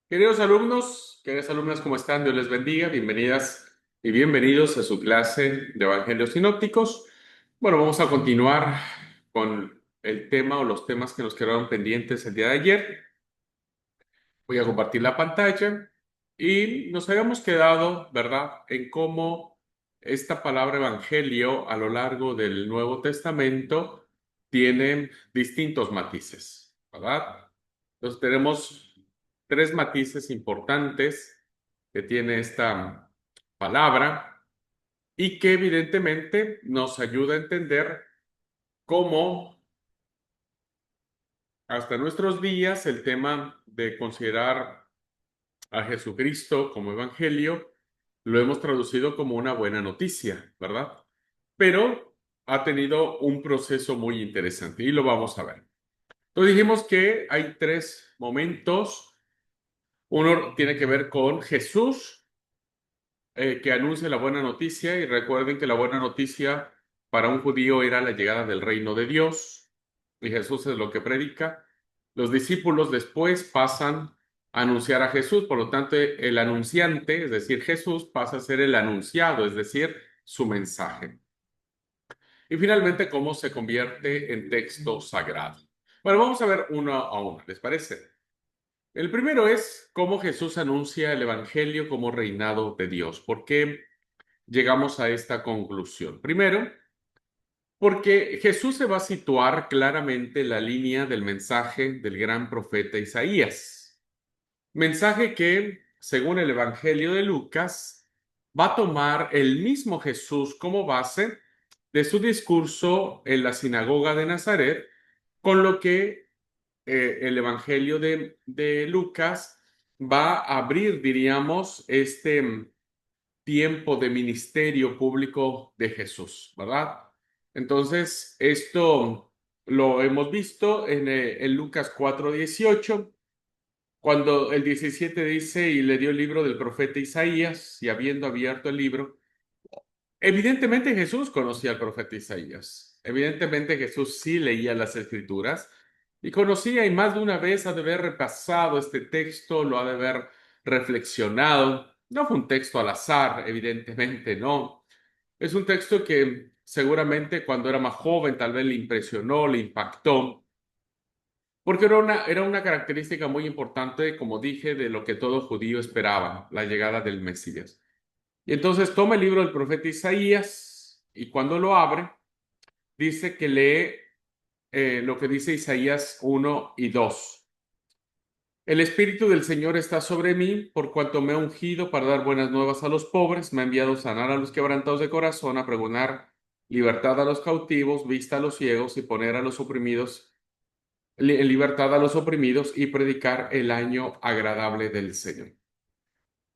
Queridos alumnos, queridas alumnas, ¿cómo están? Dios les bendiga. Bienvenidas y bienvenidos a su clase de Evangelios Sinópticos. Bueno, vamos a continuar con el tema o los temas que nos quedaron pendientes el día de ayer. Voy a compartir la pantalla y nos habíamos quedado, ¿verdad?, en cómo esta palabra evangelio a lo largo del Nuevo Testamento tiene distintos matices, ¿verdad? Entonces tenemos tres matices importantes que tiene esta palabra y que evidentemente nos ayuda a entender cómo hasta nuestros días el tema de considerar a Jesucristo como evangelio lo hemos traducido como una buena noticia, ¿verdad? Pero ha tenido un proceso muy interesante y lo vamos a ver. Entonces dijimos que hay tres momentos. Uno tiene que ver con Jesús, que anuncia la buena noticia, y recuerden que la buena noticia para un judío era la llegada del reino de Dios, y Jesús es lo que predica. Los discípulos después pasan a anunciar a Jesús, por lo tanto el anunciante, es decir, Jesús, pasa a ser el anunciado, es decir, su mensaje. Y finalmente, cómo se convierte en texto sagrado. Bueno, vamos a ver uno a uno, ¿les parece? El primero es cómo Jesús anuncia el Evangelio como reinado de Dios. ¿Por qué llegamos a esta conclusión? Primero, porque Jesús se va a situar claramente en la línea del mensaje del gran profeta Isaías. Mensaje que, según el Evangelio de Lucas, va a tomar el mismo Jesús como base de su discurso en la sinagoga de Nazaret, con lo que el Evangelio de Lucas va a abrir, diríamos, este tiempo de ministerio público de Jesús, ¿verdad? Entonces, esto lo hemos visto en Lucas 4:18, cuando el 17 dice, y le dio el libro del profeta Isaías, y habiendo abierto el libro, evidentemente Jesús conocía al profeta Isaías. Evidentemente Jesús sí leía las escrituras y conocía, y más de una vez ha de haber repasado este texto, lo ha de haber reflexionado. No fue un texto al azar, evidentemente no. Es un texto que seguramente cuando era más joven tal vez le impresionó, le impactó, porque era una característica muy importante, como dije, de lo que todo judío esperaba, la llegada del Mesías. Y entonces toma el libro del profeta Isaías y cuando lo abre, dice que lee lo que dice Isaías 1 y 2. El Espíritu del Señor está sobre mí, por cuanto me ha ungido para dar buenas nuevas a los pobres, me ha enviado a sanar a los quebrantados de corazón, a pregonar libertad a los cautivos, vista a los ciegos y poner a los oprimidos, libertad a los oprimidos y predicar el año agradable del Señor.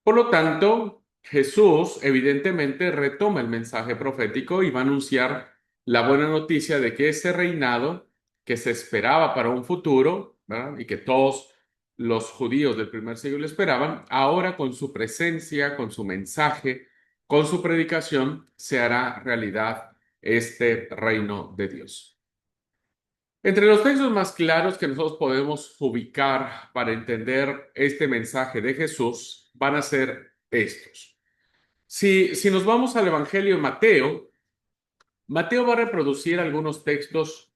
Por lo tanto, Jesús evidentemente retoma el mensaje profético y va a anunciar la buena noticia de que ese reinado que se esperaba para un futuro, ¿verdad?, y que todos los judíos del primer siglo esperaban, ahora con su presencia, con su mensaje, con su predicación, se hará realidad este reino de Dios. Entre los textos más claros que nosotros podemos ubicar para entender este mensaje de Jesús van a ser estos. Si nos vamos al Evangelio de Mateo, Mateo va a reproducir algunos textos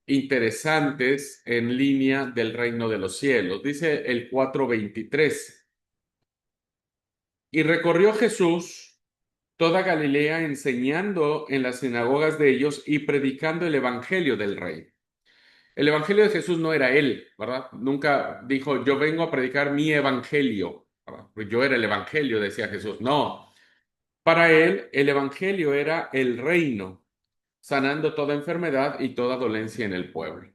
interesantes en línea del reino de los cielos. Dice el 4:23. Y recorrió Jesús toda Galilea enseñando en las sinagogas de ellos y predicando el Evangelio del reino. El evangelio de Jesús no era él, ¿verdad? Nunca dijo, yo vengo a predicar mi evangelio, ¿verdad? Pues yo era el evangelio, decía Jesús. No, para él el evangelio era el reino, sanando toda enfermedad y toda dolencia en el pueblo.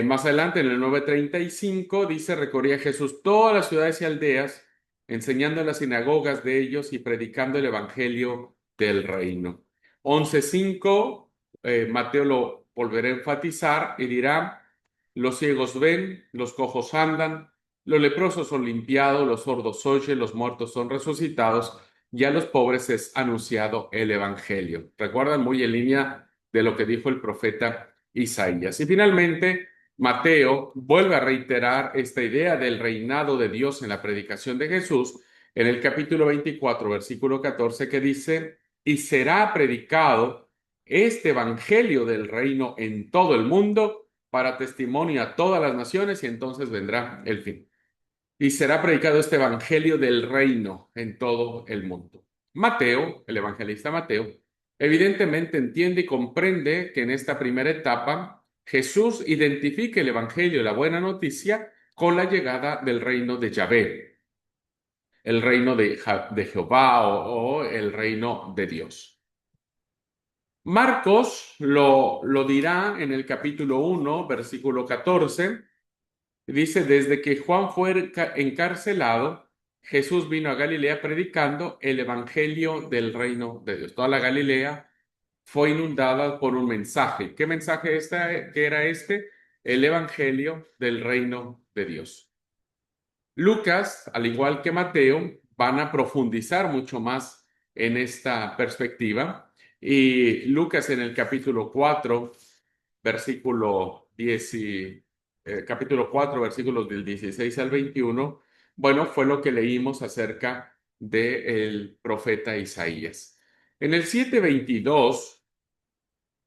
Más adelante, en el 9:35, dice, recorría Jesús todas las ciudades y aldeas, enseñando en las sinagogas de ellos y predicando el evangelio del reino. 11:5, Mateo lo volverá a enfatizar y dirá, los ciegos ven, los cojos andan, los leprosos son limpiados, los sordos oyen, los muertos son resucitados, y a los pobres es anunciado el evangelio. Recuerdan, muy en línea de lo que dijo el profeta Isaías. Y finalmente, Mateo vuelve a reiterar esta idea del reinado de Dios en la predicación de Jesús en el capítulo 24, versículo 14, que dice, y será predicado este evangelio del reino en todo el mundo para testimonio a todas las naciones y entonces vendrá el fin. Y será predicado este evangelio del reino en todo el mundo. Mateo, el evangelista Mateo, evidentemente entiende y comprende que en esta primera etapa Jesús identifica el evangelio, la buena noticia, con la llegada del reino de Yahvé, el reino de Jehová o el reino de Dios. Marcos lo dirá en el capítulo 1, versículo 14. Dice, desde que Juan fue encarcelado, Jesús vino a Galilea predicando el evangelio del reino de Dios. Toda la Galilea fue inundada por un mensaje. ¿Qué mensaje qué era este? El evangelio del reino de Dios. Lucas, al igual que Mateo, van a profundizar mucho más en esta perspectiva. Y Lucas en el capítulo 4, versículo 10 capítulo 4, versículos del 16 al 21, bueno, fue lo que leímos acerca del profeta Isaías. En el 7:22,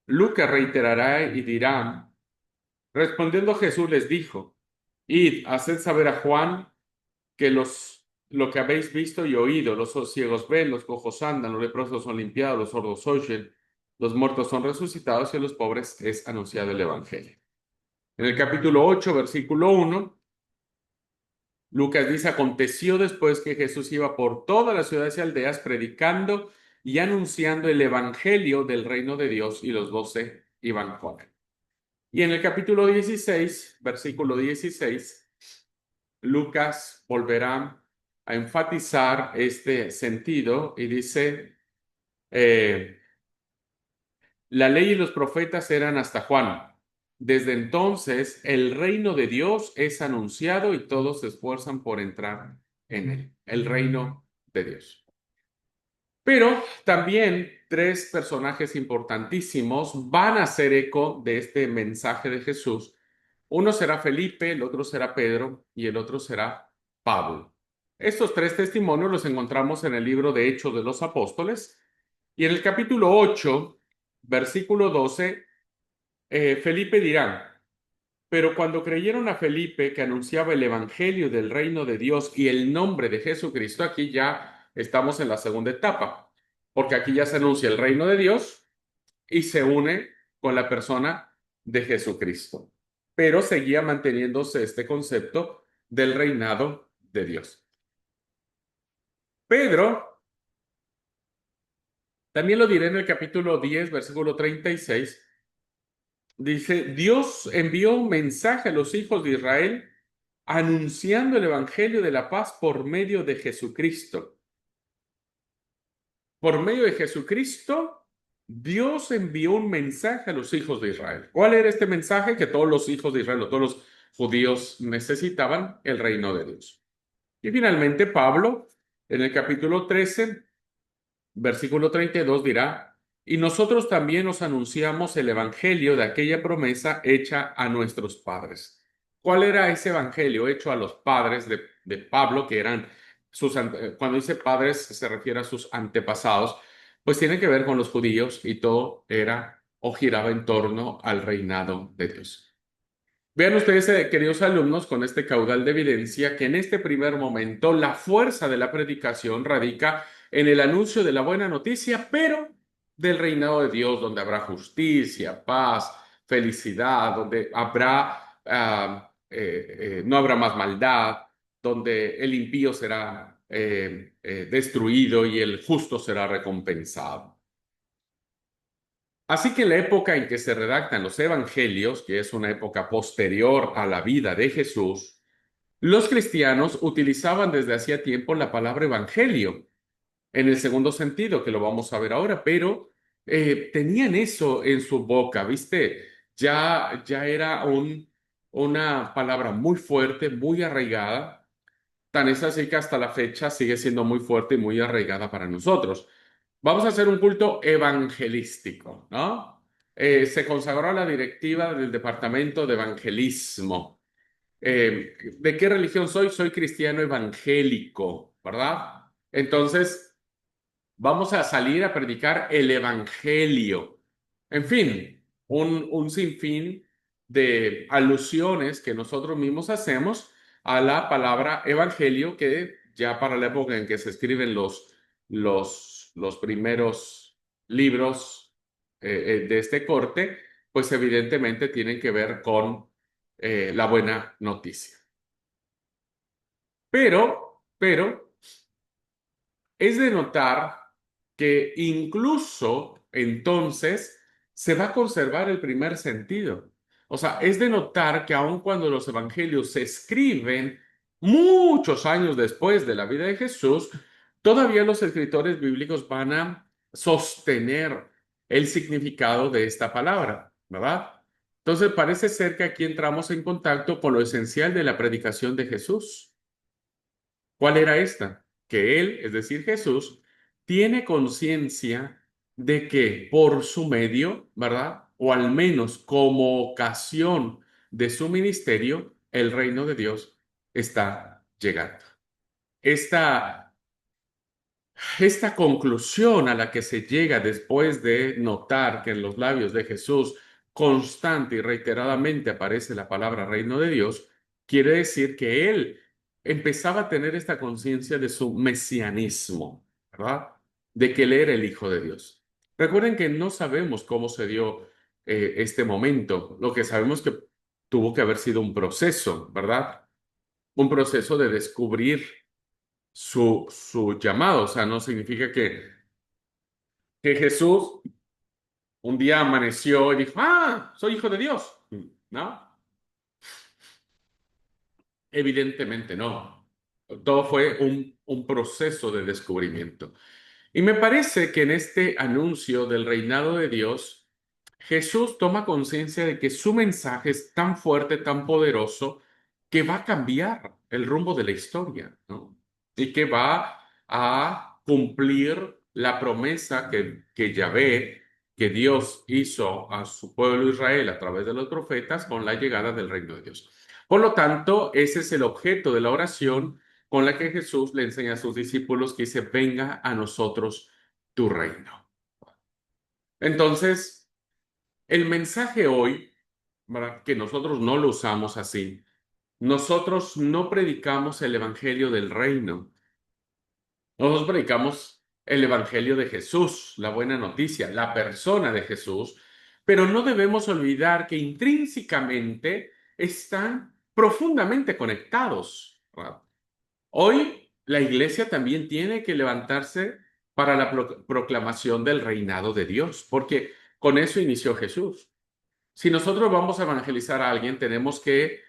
Lucas reiterará y dirá, respondiendo Jesús les dijo, id, haced saber a Juan que lo que habéis visto y oído, los ciegos ven, los cojos andan, los leprosos son limpiados, los sordos oyen, los muertos son resucitados y a los pobres es anunciado el evangelio. En el capítulo 8, versículo 1, Lucas dice, aconteció después que Jesús iba por todas las ciudades y aldeas predicando y anunciando el evangelio del reino de Dios y los 12 iban con él. Y en el capítulo 16, versículo 16, Lucas volverá a enfatizar este sentido y dice, la ley y los profetas eran hasta Juan. Desde entonces el reino de Dios es anunciado y todos se esfuerzan por entrar en él, el reino de Dios. Pero también tres personajes importantísimos van a hacer eco de este mensaje de Jesús. Uno será Felipe, el otro será Pedro y el otro será Pablo. Estos tres testimonios los encontramos en el libro de Hechos de los Apóstoles y en el capítulo 8, versículo 12, Felipe dirá, pero cuando creyeron a Felipe que anunciaba el evangelio del reino de Dios y el nombre de Jesucristo, aquí ya estamos en la segunda etapa, porque aquí ya se anuncia el reino de Dios y se une con la persona de Jesucristo. Pero seguía manteniéndose este concepto del reinado de Dios. Pedro, también lo diré en el capítulo 10, versículo 36, dice, Dios envió un mensaje a los hijos de Israel anunciando el evangelio de la paz por medio de Jesucristo. Por medio de Jesucristo, Dios envió un mensaje a los hijos de Israel. ¿Cuál era este mensaje? Que todos los hijos de Israel, o todos los judíos necesitaban el reino de Dios. Y finalmente Pablo, en el capítulo 13, versículo 32, dirá, y nosotros también os anunciamos el evangelio de aquella promesa hecha a nuestros padres. ¿Cuál era ese evangelio hecho a los padres de Pablo, que eran cuando dice padres se refiere a sus antepasados, pues tiene que ver con los judíos y todo era o giraba en torno al reinado de Dios. Vean ustedes, queridos alumnos, con este caudal de evidencia que en este primer momento la fuerza de la predicación radica en el anuncio de la buena noticia, pero del reinado de Dios, donde habrá justicia, paz, felicidad, donde no habrá más maldad, donde el impío será destruido y el justo será recompensado. Así que en la época en que se redactan los evangelios, que es una época posterior a la vida de Jesús, los cristianos utilizaban desde hacía tiempo la palabra evangelio, en el segundo sentido, que lo vamos a ver ahora, pero tenían eso en su boca, ¿viste? Ya era una palabra muy fuerte, muy arraigada, tan es así que hasta la fecha sigue siendo muy fuerte y muy arraigada para nosotros. Vamos a hacer un culto evangelístico, ¿no? se consagró a la directiva del Departamento de Evangelismo. ¿De qué religión soy? Soy cristiano evangélico, ¿verdad? Entonces, vamos a salir a predicar el evangelio. En fin, un sinfín de alusiones que nosotros mismos hacemos a la palabra evangelio, que ya para la época en que se escriben los primeros libros de este corte, pues evidentemente tienen que ver con la buena noticia. Pero, es de notar que incluso entonces se va a conservar el primer sentido. O sea, es de notar que aun cuando los evangelios se escriben muchos años después de la vida de Jesús, todavía los escritores bíblicos van a sostener el significado de esta palabra, ¿verdad? Entonces parece ser que aquí entramos en contacto con lo esencial de la predicación de Jesús. ¿Cuál era esta? Que él, es decir, Jesús, tiene conciencia de que por su medio, ¿verdad? O al menos como ocasión de su ministerio, el reino de Dios está llegando. Esta esta conclusión a la que se llega después de notar que en los labios de Jesús constante y reiteradamente aparece la palabra reino de Dios, quiere decir que él empezaba a tener esta conciencia de su mesianismo, ¿verdad? De que él era el Hijo de Dios. Recuerden que no sabemos cómo se dio este momento. Lo que sabemos que tuvo que haber sido un proceso, ¿verdad? Un proceso de descubrir su llamado. O sea, no significa que Jesús un día amaneció y dijo, ah, soy hijo de Dios. ¿No? Evidentemente no. Todo fue un proceso de descubrimiento. Y me parece que en este anuncio del reinado de Dios, Jesús toma conciencia de que su mensaje es tan fuerte, tan poderoso, que va a cambiar el rumbo de la historia, ¿no? Y que va a cumplir la promesa que Yahvé, que Dios hizo a su pueblo Israel a través de los profetas con la llegada del reino de Dios. Por lo tanto, ese es el objeto de la oración con la que Jesús le enseña a sus discípulos que dice, venga a nosotros tu reino. Entonces, el mensaje hoy, ¿verdad? Que nosotros no lo usamos así. Nosotros no predicamos el evangelio del reino. Nosotros predicamos el evangelio de Jesús, la buena noticia, la persona de Jesús, pero no debemos olvidar que intrínsecamente están profundamente conectados, ¿verdad? Hoy la iglesia también tiene que levantarse para la proclamación del reinado de Dios, porque con eso inició Jesús. Si nosotros vamos a evangelizar a alguien, tenemos que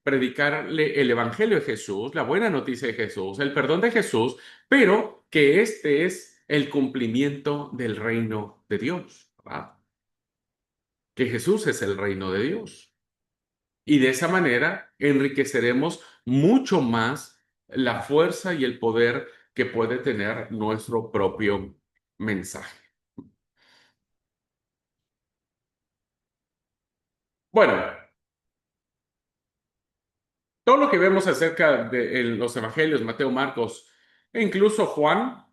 predicarle el evangelio de Jesús, la buena noticia de Jesús, el perdón de Jesús, pero que este es el cumplimiento del reino de Dios, ¿verdad? Que Jesús es el reino de Dios. Y de esa manera enriqueceremos mucho más la fuerza y el poder que puede tener nuestro propio mensaje. Bueno, todo lo que vemos acerca de en los evangelios, Mateo, Marcos e incluso Juan,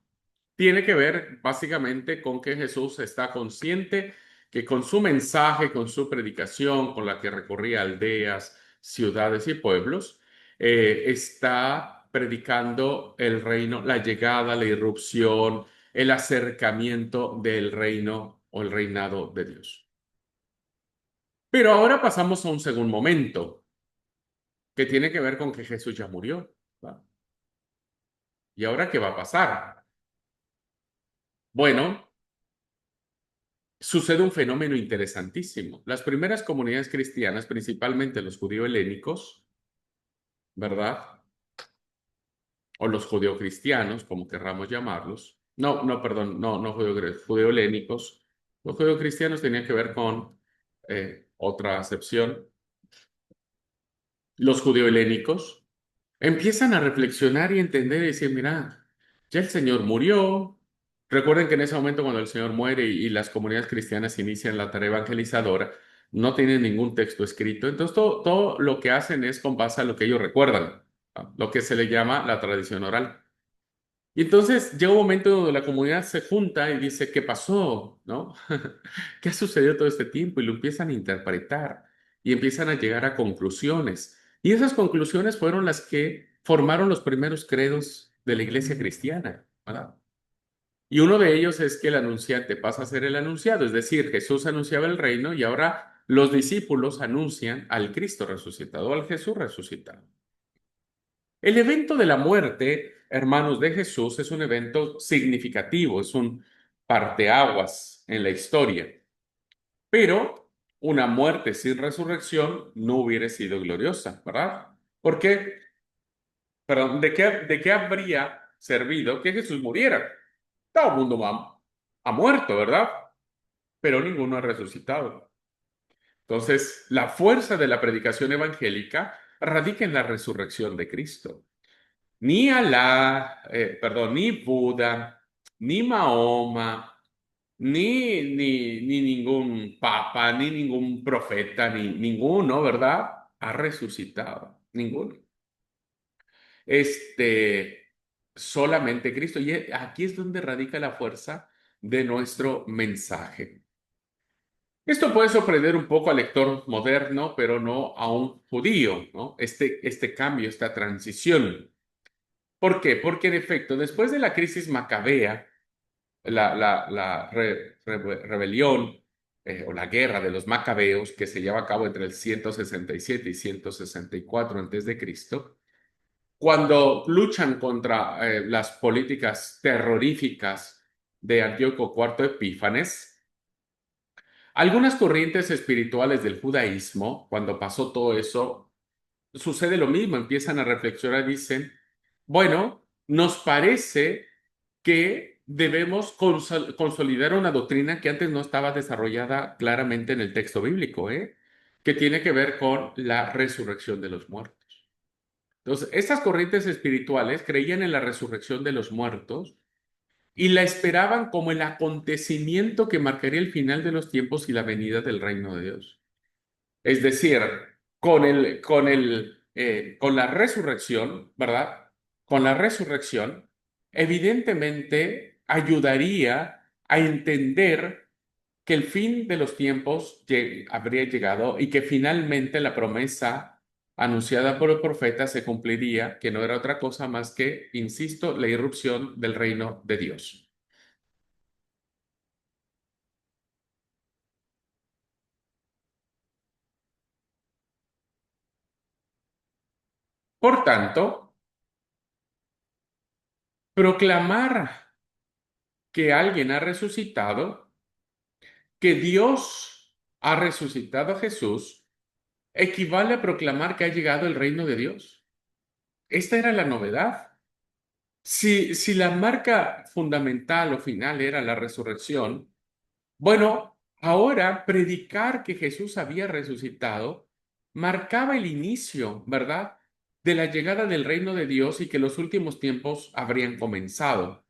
tiene que ver básicamente con que Jesús está consciente que con su mensaje, con su predicación, con la que recorría aldeas, ciudades y pueblos, está predicando el reino, la llegada, la irrupción, el acercamiento del reino o el reinado de Dios. Pero ahora pasamos a un segundo momento que tiene que ver con que Jesús ya murió, ¿va? ¿Y ahora qué va a pasar? Bueno, sucede un fenómeno interesantísimo. Las primeras comunidades cristianas, principalmente los judío-helénicos, ¿verdad? O los judío-cristianos, como querramos llamarlos. No, no, perdón, no judío-helénicos. Los judío-cristianos tenían que ver con otra acepción. Los judío-helénicos empiezan a reflexionar y entender y decir, mira, ya el Señor murió, Recuerden que en ese momento cuando el Señor muere y las comunidades cristianas inician la tarea evangelizadora, no tienen ningún texto escrito. Entonces todo lo que hacen es con base a lo que ellos recuerdan, ¿no? Lo que se le llama la tradición oral. Y entonces llega un momento donde la comunidad se junta y dice, ¿qué pasó? ¿No? ¿Qué ha sucedido todo este tiempo? Y lo empiezan a interpretar y empiezan a llegar a conclusiones. Y esas conclusiones fueron las que formaron los primeros credos de la iglesia cristiana, ¿verdad? Y uno de ellos es que el anunciante pasa a ser el anunciado, es decir, Jesús anunciaba el reino y ahora los discípulos anuncian al Cristo resucitado, al Jesús resucitado. El evento de la muerte, hermanos, de Jesús es un evento significativo, es un parteaguas en la historia, pero una muerte sin resurrección no hubiera sido gloriosa, ¿verdad? Porque, perdón, ¿de qué habría servido que Jesús muriera? Todo el mundo ha muerto, ¿verdad? Pero ninguno ha resucitado. Entonces, la fuerza de la predicación evangélica radica en la resurrección de Cristo. Ni Alá, perdón, ni Buda, ni Mahoma, ni ningún papa, ni ningún profeta, ni ninguno, ¿verdad? Ha resucitado. Ninguno. Este, solamente Cristo. Y aquí es donde radica la fuerza de nuestro mensaje. Esto puede sorprender un poco al lector moderno, pero no a un judío, ¿no? Este cambio, esta transición. ¿Por qué? Porque en efecto, después de la crisis macabea, rebelión o la guerra de los macabeos que se lleva a cabo entre el 167 y 164 antes de Cristo, cuando luchan contra las políticas terroríficas de Antíoco IV Epífanes, algunas corrientes espirituales del judaísmo, cuando pasó todo eso, sucede lo mismo, empiezan a reflexionar y dicen, bueno, nos parece que debemos consolidar una doctrina que antes no estaba desarrollada claramente en el texto bíblico, ¿eh? Que tiene que ver con la resurrección de los muertos. Entonces, estas corrientes espirituales creían en la resurrección de los muertos y la esperaban como el acontecimiento que marcaría el final de los tiempos y la venida del reino de Dios. Es decir, con la resurrección, ¿verdad? Con la resurrección, evidentemente ayudaría a entender que el fin de los tiempos habría llegado y que finalmente la promesa anunciada por el profeta se cumpliría, que no era otra cosa más que, insisto, la irrupción del reino de Dios. Por tanto, proclamar que alguien ha resucitado, que Dios ha resucitado a Jesús, equivale a proclamar que ha llegado el reino de Dios. Esta era la novedad. Si la marca fundamental o final era la resurrección, bueno, ahora predicar que Jesús había resucitado marcaba el inicio, ¿verdad? De la llegada del reino de Dios y que los últimos tiempos habrían comenzado.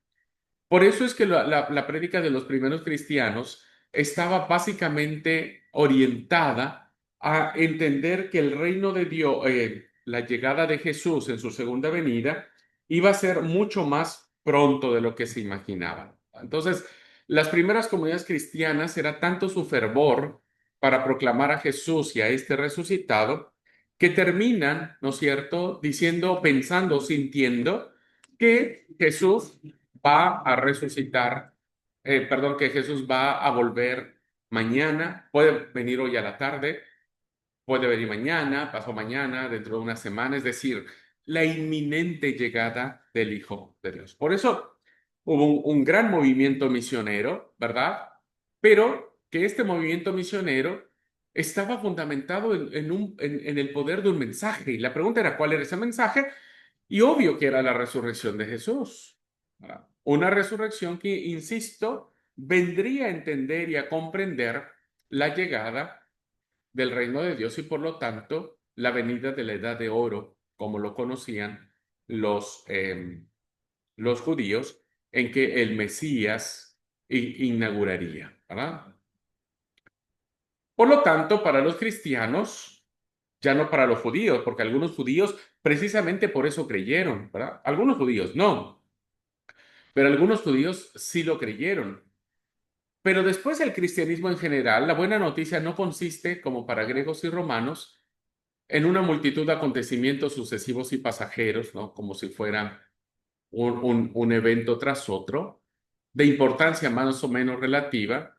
Por eso es que la prédica de los primeros cristianos estaba básicamente orientada a entender que el reino de Dios, la llegada de Jesús en su segunda venida, iba a ser mucho más pronto de lo que se imaginaban. Entonces, las primeras comunidades cristianas era tanto su fervor para proclamar a Jesús y a este resucitado, que terminan, ¿no es cierto?, diciendo, pensando, sintiendo que Jesús va a resucitar, perdón, que Jesús va a volver mañana, puede venir hoy a la tarde, puede venir mañana, pasó mañana, dentro de una semana, es decir, la inminente llegada del Hijo de Dios. Por eso hubo un gran movimiento misionero, ¿verdad? Pero que este movimiento misionero estaba fundamentado en el poder de un mensaje. Y la pregunta era, ¿cuál era ese mensaje? Y obvio que era la resurrección de Jesús. ¿Verdad? Una resurrección que, insisto, vendría a entender y a comprender la llegada del reino de Dios y por lo tanto la venida de la edad de oro, como lo conocían los, los judíos, en que el Mesías inauguraría, ¿verdad? Por lo tanto, para los cristianos, ya no para los judíos, porque algunos judíos precisamente por eso creyeron, ¿verdad? Algunos judíos no, pero algunos judíos sí lo creyeron. Pero después el cristianismo en general, la buena noticia no consiste, como para griegos y romanos, en una multitud de acontecimientos sucesivos y pasajeros, ¿no? Como si fueran un evento tras otro, de importancia más o menos relativa.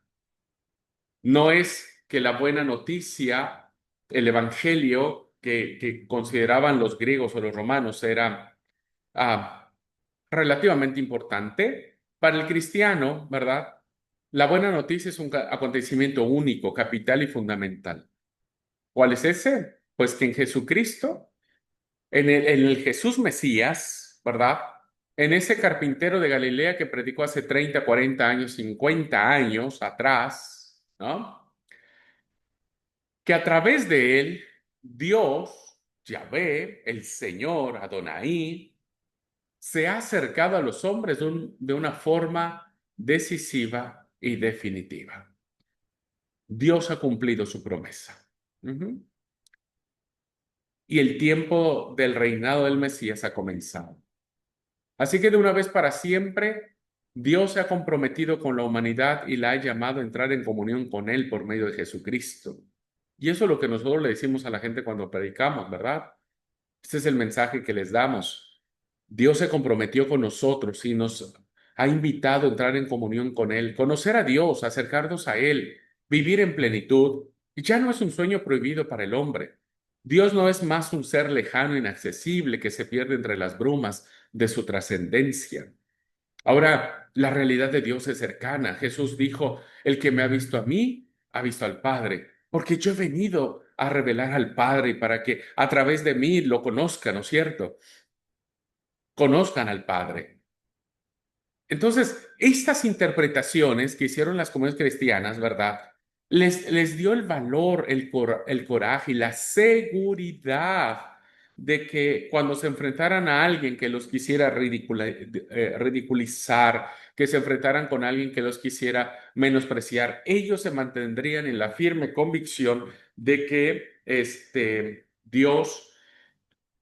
No es que la buena noticia, el evangelio que consideraban los griegos o los romanos era ah, relativamente importante. Para el cristiano, ¿verdad? La buena noticia es un acontecimiento único, capital y fundamental. ¿Cuál es ese? Pues que en Jesucristo, en el Jesús Mesías, ¿verdad? En ese carpintero de Galilea que predicó hace 30, 40 años, 50 años atrás, ¿no? Que a través de él, Dios, Yahvé, el Señor, Adonai, se ha acercado a los hombres de una forma decisiva y definitiva. Dios ha cumplido su promesa. Ujú. Y el tiempo del reinado del Mesías ha comenzado. Así que de una vez para siempre, Dios se ha comprometido con la humanidad y la ha llamado a entrar en comunión con Él por medio de Jesucristo. Y eso es lo que nosotros le decimos a la gente cuando predicamos, ¿verdad? Este es el mensaje que les damos. Dios se comprometió con nosotros y nos ha invitado a entrar en comunión con Él, conocer a Dios, acercarnos a Él, vivir en plenitud. Y ya no es un sueño prohibido para el hombre. Dios no es más un ser lejano, inaccesible, que se pierde entre las brumas de su trascendencia. Ahora, la realidad de Dios es cercana. Jesús dijo, el que me ha visto a mí, ha visto al Padre, porque yo he venido a revelar al Padre para que a través de mí lo conozcan, ¿no es cierto? Conozcan al Padre. Entonces, estas interpretaciones que hicieron las comunidades cristianas, ¿verdad? Les dio el valor, el coraje y la seguridad de que cuando se enfrentaran a alguien que los quisiera ridiculizar, que se enfrentaran con alguien que los quisiera menospreciar, ellos se mantendrían en la firme convicción de que Dios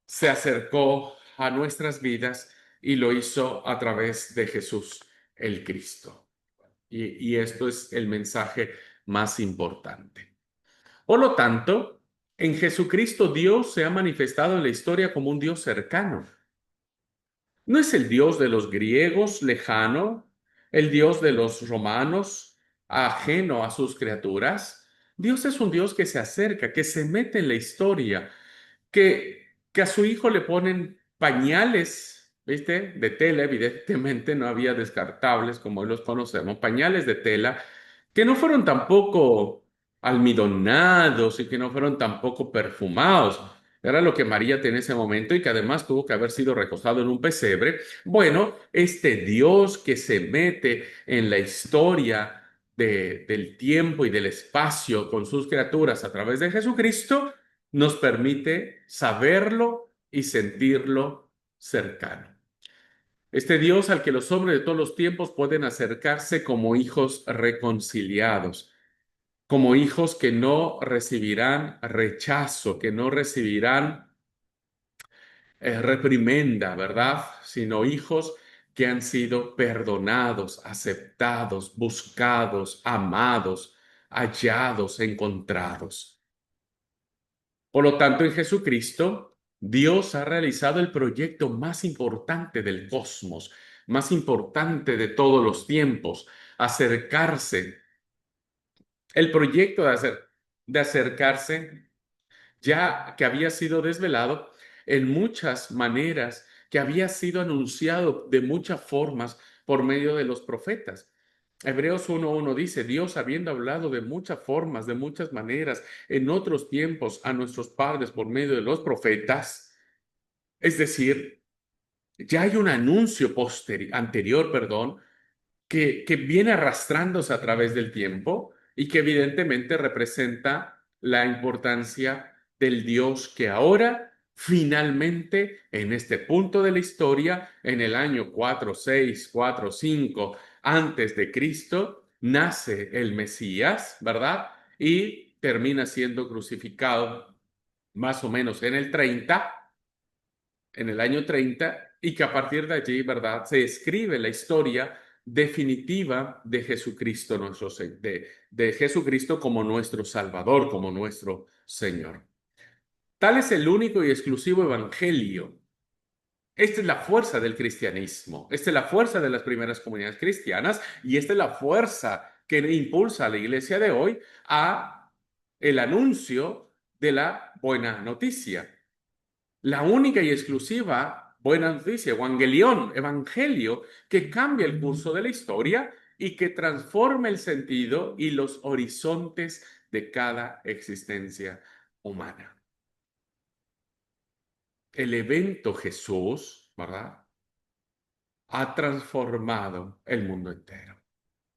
se acercó a nuestras vidas y lo hizo a través de Jesús el Cristo. Y esto es el mensaje más importante. Por lo tanto, en Jesucristo Dios se ha manifestado en la historia como un Dios cercano. No es el Dios de los griegos lejano, el Dios de los romanos ajeno a sus criaturas. Dios es un Dios que se acerca, que se mete en la historia, que a su hijo le ponen pañales, ¿viste? De tela, evidentemente no había descartables como hoy los conocemos, pañales de tela, que no fueron tampoco almidonados y que no fueron tampoco perfumados. Era lo que María tenía en ese momento y que además tuvo que haber sido recostado en un pesebre. Bueno, este Dios que se mete en la historia del tiempo y del espacio con sus criaturas a través de Jesucristo, nos permite saberlo y sentirlo cercano. Este Dios al que los hombres de todos los tiempos pueden acercarse como hijos reconciliados, como hijos que no recibirán rechazo, que no recibirán reprimenda, ¿verdad? Sino hijos que han sido perdonados, aceptados, buscados, amados, hallados, encontrados. Por lo tanto, en Jesucristo, Dios ha realizado el proyecto más importante del cosmos, más importante de todos los tiempos, acercarse. El proyecto de acercarse ya que había sido desvelado en muchas maneras, que había sido anunciado de muchas formas por medio de los profetas. Hebreos 1:1 dice, Dios habiendo hablado de muchas formas, de muchas maneras, en otros tiempos a nuestros padres por medio de los profetas, es decir, ya hay un anuncio anterior, perdón, que viene arrastrándose a través del tiempo y que evidentemente representa la importancia del Dios que ahora Finalmente, en este punto de la historia, en el año 465 antes de Cristo, nace el Mesías, ¿verdad? Y termina siendo crucificado más o menos en el año 30, y que a partir de allí, ¿verdad? Se escribe la historia definitiva de Jesucristo, de Jesucristo como nuestro Salvador, como nuestro Señor. Tal es el único y exclusivo evangelio. Esta es la fuerza del cristianismo, esta es la fuerza de las primeras comunidades cristianas y esta es la fuerza que impulsa a la iglesia de hoy a el anuncio de la buena noticia. La única y exclusiva buena noticia, evangelión, evangelio, que cambia el curso de la historia y que transforma el sentido y los horizontes de cada existencia humana. El evento Jesús, ¿verdad? Ha transformado el mundo entero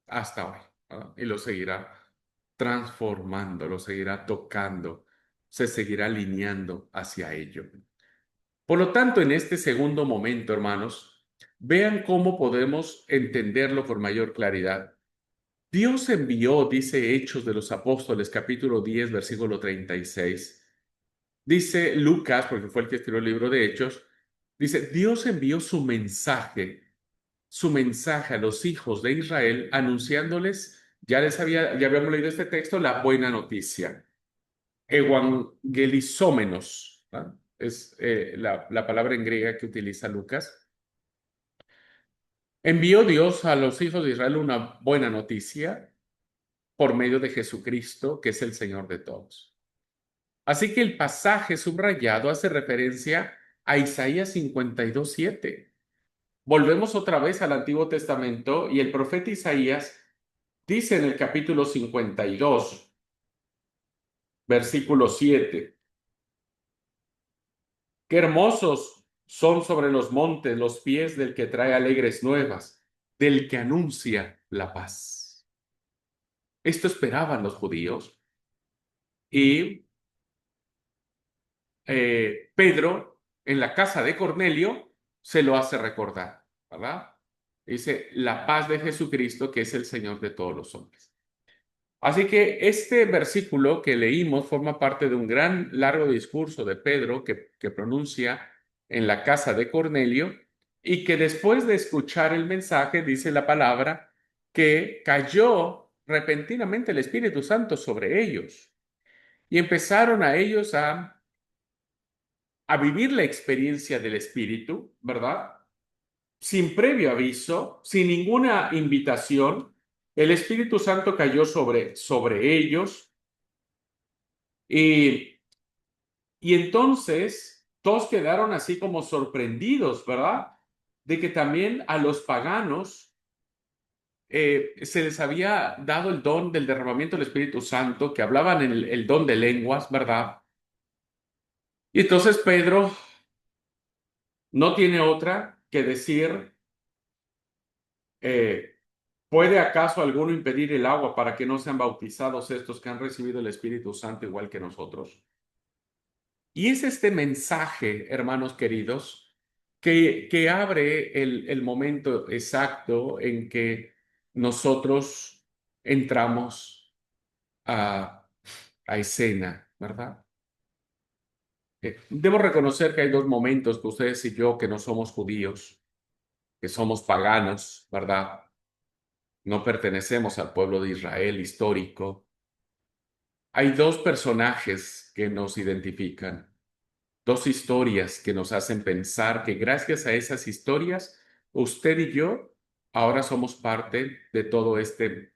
hasta hoy, ¿verdad? Y lo seguirá transformando, lo seguirá tocando, se seguirá alineando hacia ello. Por lo tanto, en este segundo momento, hermanos, vean cómo podemos entenderlo con mayor claridad. Dios envió, dice Hechos de los Apóstoles, capítulo 10, versículo 36. Dice Lucas, porque fue el que escribió el libro de Hechos, dice, Dios envió su mensaje a los hijos de Israel, anunciándoles, ya habíamos leído este texto, la buena noticia. Evangelizómenos, ¿verdad? Es la palabra en griega que utiliza Lucas. Envió Dios a los hijos de Israel una buena noticia por medio de Jesucristo, que es el Señor de todos. Así que el pasaje subrayado hace referencia a Isaías 52:7. Volvemos otra vez al Antiguo Testamento y el profeta Isaías dice en el capítulo 52, versículo 7, qué hermosos son sobre los montes los pies del que trae alegres nuevas, del que anuncia la paz. Esto esperaban los judíos y Pedro en la casa de Cornelio se lo hace recordar, ¿verdad? Dice, la paz de Jesucristo, que es el Señor de todos los hombres. Así que este versículo que leímos forma parte de un gran largo discurso de Pedro que pronuncia en la casa de Cornelio y que después de escuchar el mensaje dice la palabra que cayó repentinamente el Espíritu Santo sobre ellos y empezaron a ellos a vivir la experiencia del Espíritu, ¿verdad? Sin previo aviso, sin ninguna invitación, el Espíritu Santo cayó sobre ellos y, y entonces todos quedaron así como sorprendidos, ¿verdad? De que también a los paganos se les había dado el don del derramamiento del Espíritu Santo, que hablaban el don de lenguas, ¿verdad? Y entonces Pedro no tiene otra que decir, eh, ¿puede acaso alguno impedir el agua para que no sean bautizados estos que han recibido el Espíritu Santo igual que nosotros? Y es este mensaje, hermanos queridos, que abre el momento exacto en que nosotros entramos a escena, ¿verdad? Debo reconocer que hay dos momentos que ustedes y yo, que no somos judíos, que somos paganos, ¿verdad? No pertenecemos al pueblo de Israel histórico. Hay dos personajes que nos identifican, dos historias que nos hacen pensar que gracias a esas historias, usted y yo ahora somos parte de todo este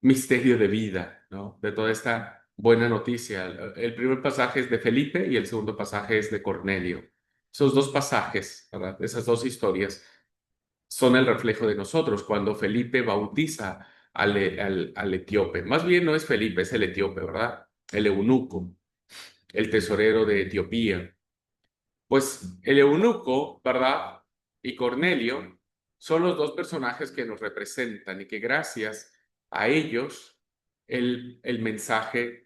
misterio de vida, ¿no? De toda esta buena noticia. El primer pasaje es de Felipe y el segundo pasaje es de Cornelio. Esos dos pasajes, ¿verdad? Esas dos historias son el reflejo de nosotros. Cuando Felipe bautiza al etíope, más bien no es Felipe, es el etíope, ¿verdad? El eunuco, el tesorero de Etiopía. Pues el eunuco, ¿verdad? Y Cornelio son los dos personajes que nos representan y que gracias a ellos el mensaje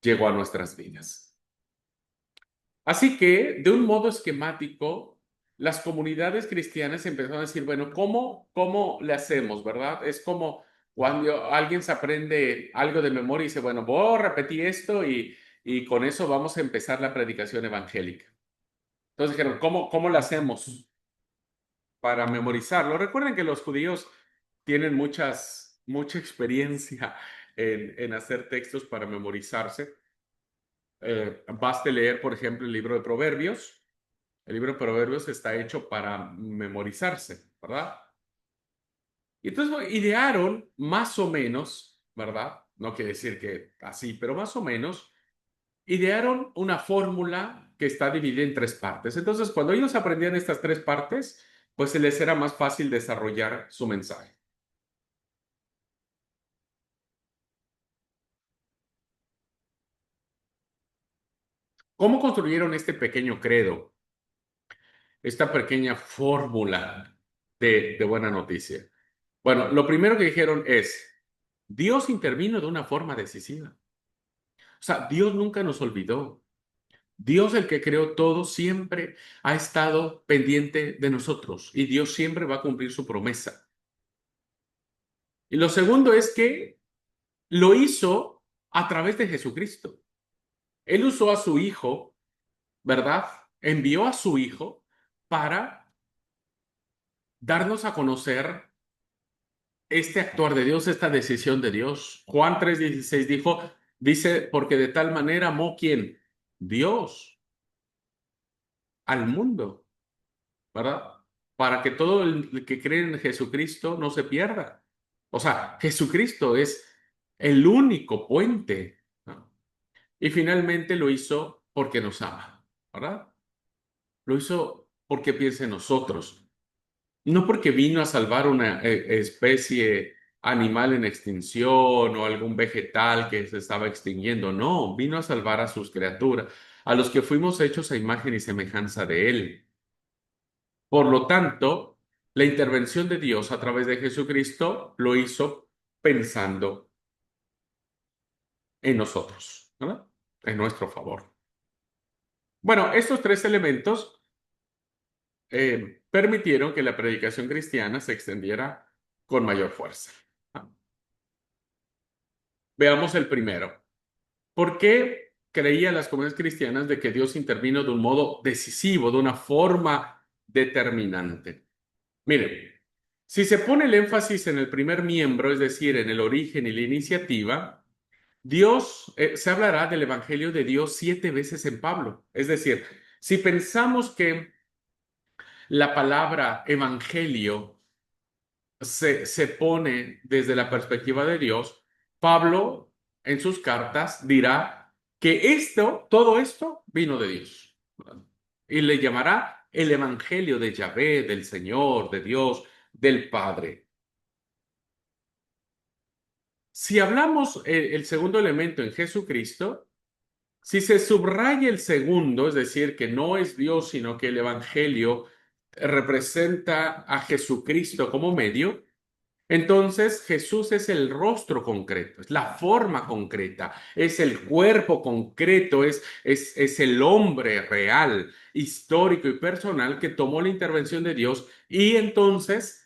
llegó a nuestras vidas. Así que, de un modo esquemático, las comunidades cristianas empezaron a decir, bueno, ¿cómo le hacemos, verdad? Es como cuando alguien se aprende algo de memoria y dice, bueno, voy a repetir esto y con eso vamos a empezar la predicación evangélica. Entonces dijeron, ¿cómo le hacemos para memorizarlo? Recuerden que los judíos tienen mucha experiencia en hacer textos para memorizarse. Baste leer, por ejemplo, el libro de Proverbios. El libro de Proverbios está hecho para memorizarse, ¿verdad? Y entonces bueno, idearon más o menos, ¿verdad? No quiere decir que así, pero más o menos, idearon una fórmula que está dividida en tres partes. Entonces, cuando ellos aprendían estas tres partes, pues se les era más fácil desarrollar su mensaje. ¿Cómo construyeron este pequeño credo, esta pequeña fórmula de buena noticia? Bueno, lo primero que dijeron es, Dios intervino de una forma decisiva. O sea, Dios nunca nos olvidó. Dios, el que creó todo, siempre ha estado pendiente de nosotros y Dios siempre va a cumplir su promesa. Y lo segundo es que lo hizo a través de Jesucristo. Él usó a su Hijo, ¿verdad? Envió a su Hijo para darnos a conocer este actuar de Dios, esta decisión de Dios. Juan 3:16 dice, porque de tal manera amó ¿quién? Dios al mundo, ¿verdad? Para que todo el que cree en Jesucristo no se pierda. O sea, Jesucristo es el único puente, ¿no? Y finalmente lo hizo porque nos ama, ¿verdad? Lo hizo porque piensa en nosotros. No porque vino a salvar una especie animal en extinción o algún vegetal que se estaba extinguiendo. No, vino a salvar a sus criaturas, a los que fuimos hechos a imagen y semejanza de Él. Por lo tanto, la intervención de Dios a través de Jesucristo lo hizo pensando en nosotros, ¿verdad? En nuestro favor. Bueno, estos tres elementos permitieron que la predicación cristiana se extendiera con mayor fuerza. Veamos el primero. ¿Por qué creían las comunidades cristianas de que Dios intervino de un modo decisivo, de una forma determinante? Miren, si se pone el énfasis en el primer miembro, es decir, en el origen y la iniciativa, Dios, se hablará del Evangelio de Dios 7 veces en Pablo. Es decir, si pensamos que la palabra evangelio se pone desde la perspectiva de Dios, Pablo en sus cartas dirá que todo esto vino de Dios. Y le llamará el Evangelio de Yahvé, del Señor, de Dios, del Padre. Si hablamos el segundo elemento en Jesucristo, si se subraya el segundo, es decir, que no es Dios, sino que el Evangelio representa a Jesucristo como medio, entonces Jesús es el rostro concreto, es la forma concreta, es el cuerpo concreto, es el hombre real, histórico y personal que tomó la intervención de Dios y entonces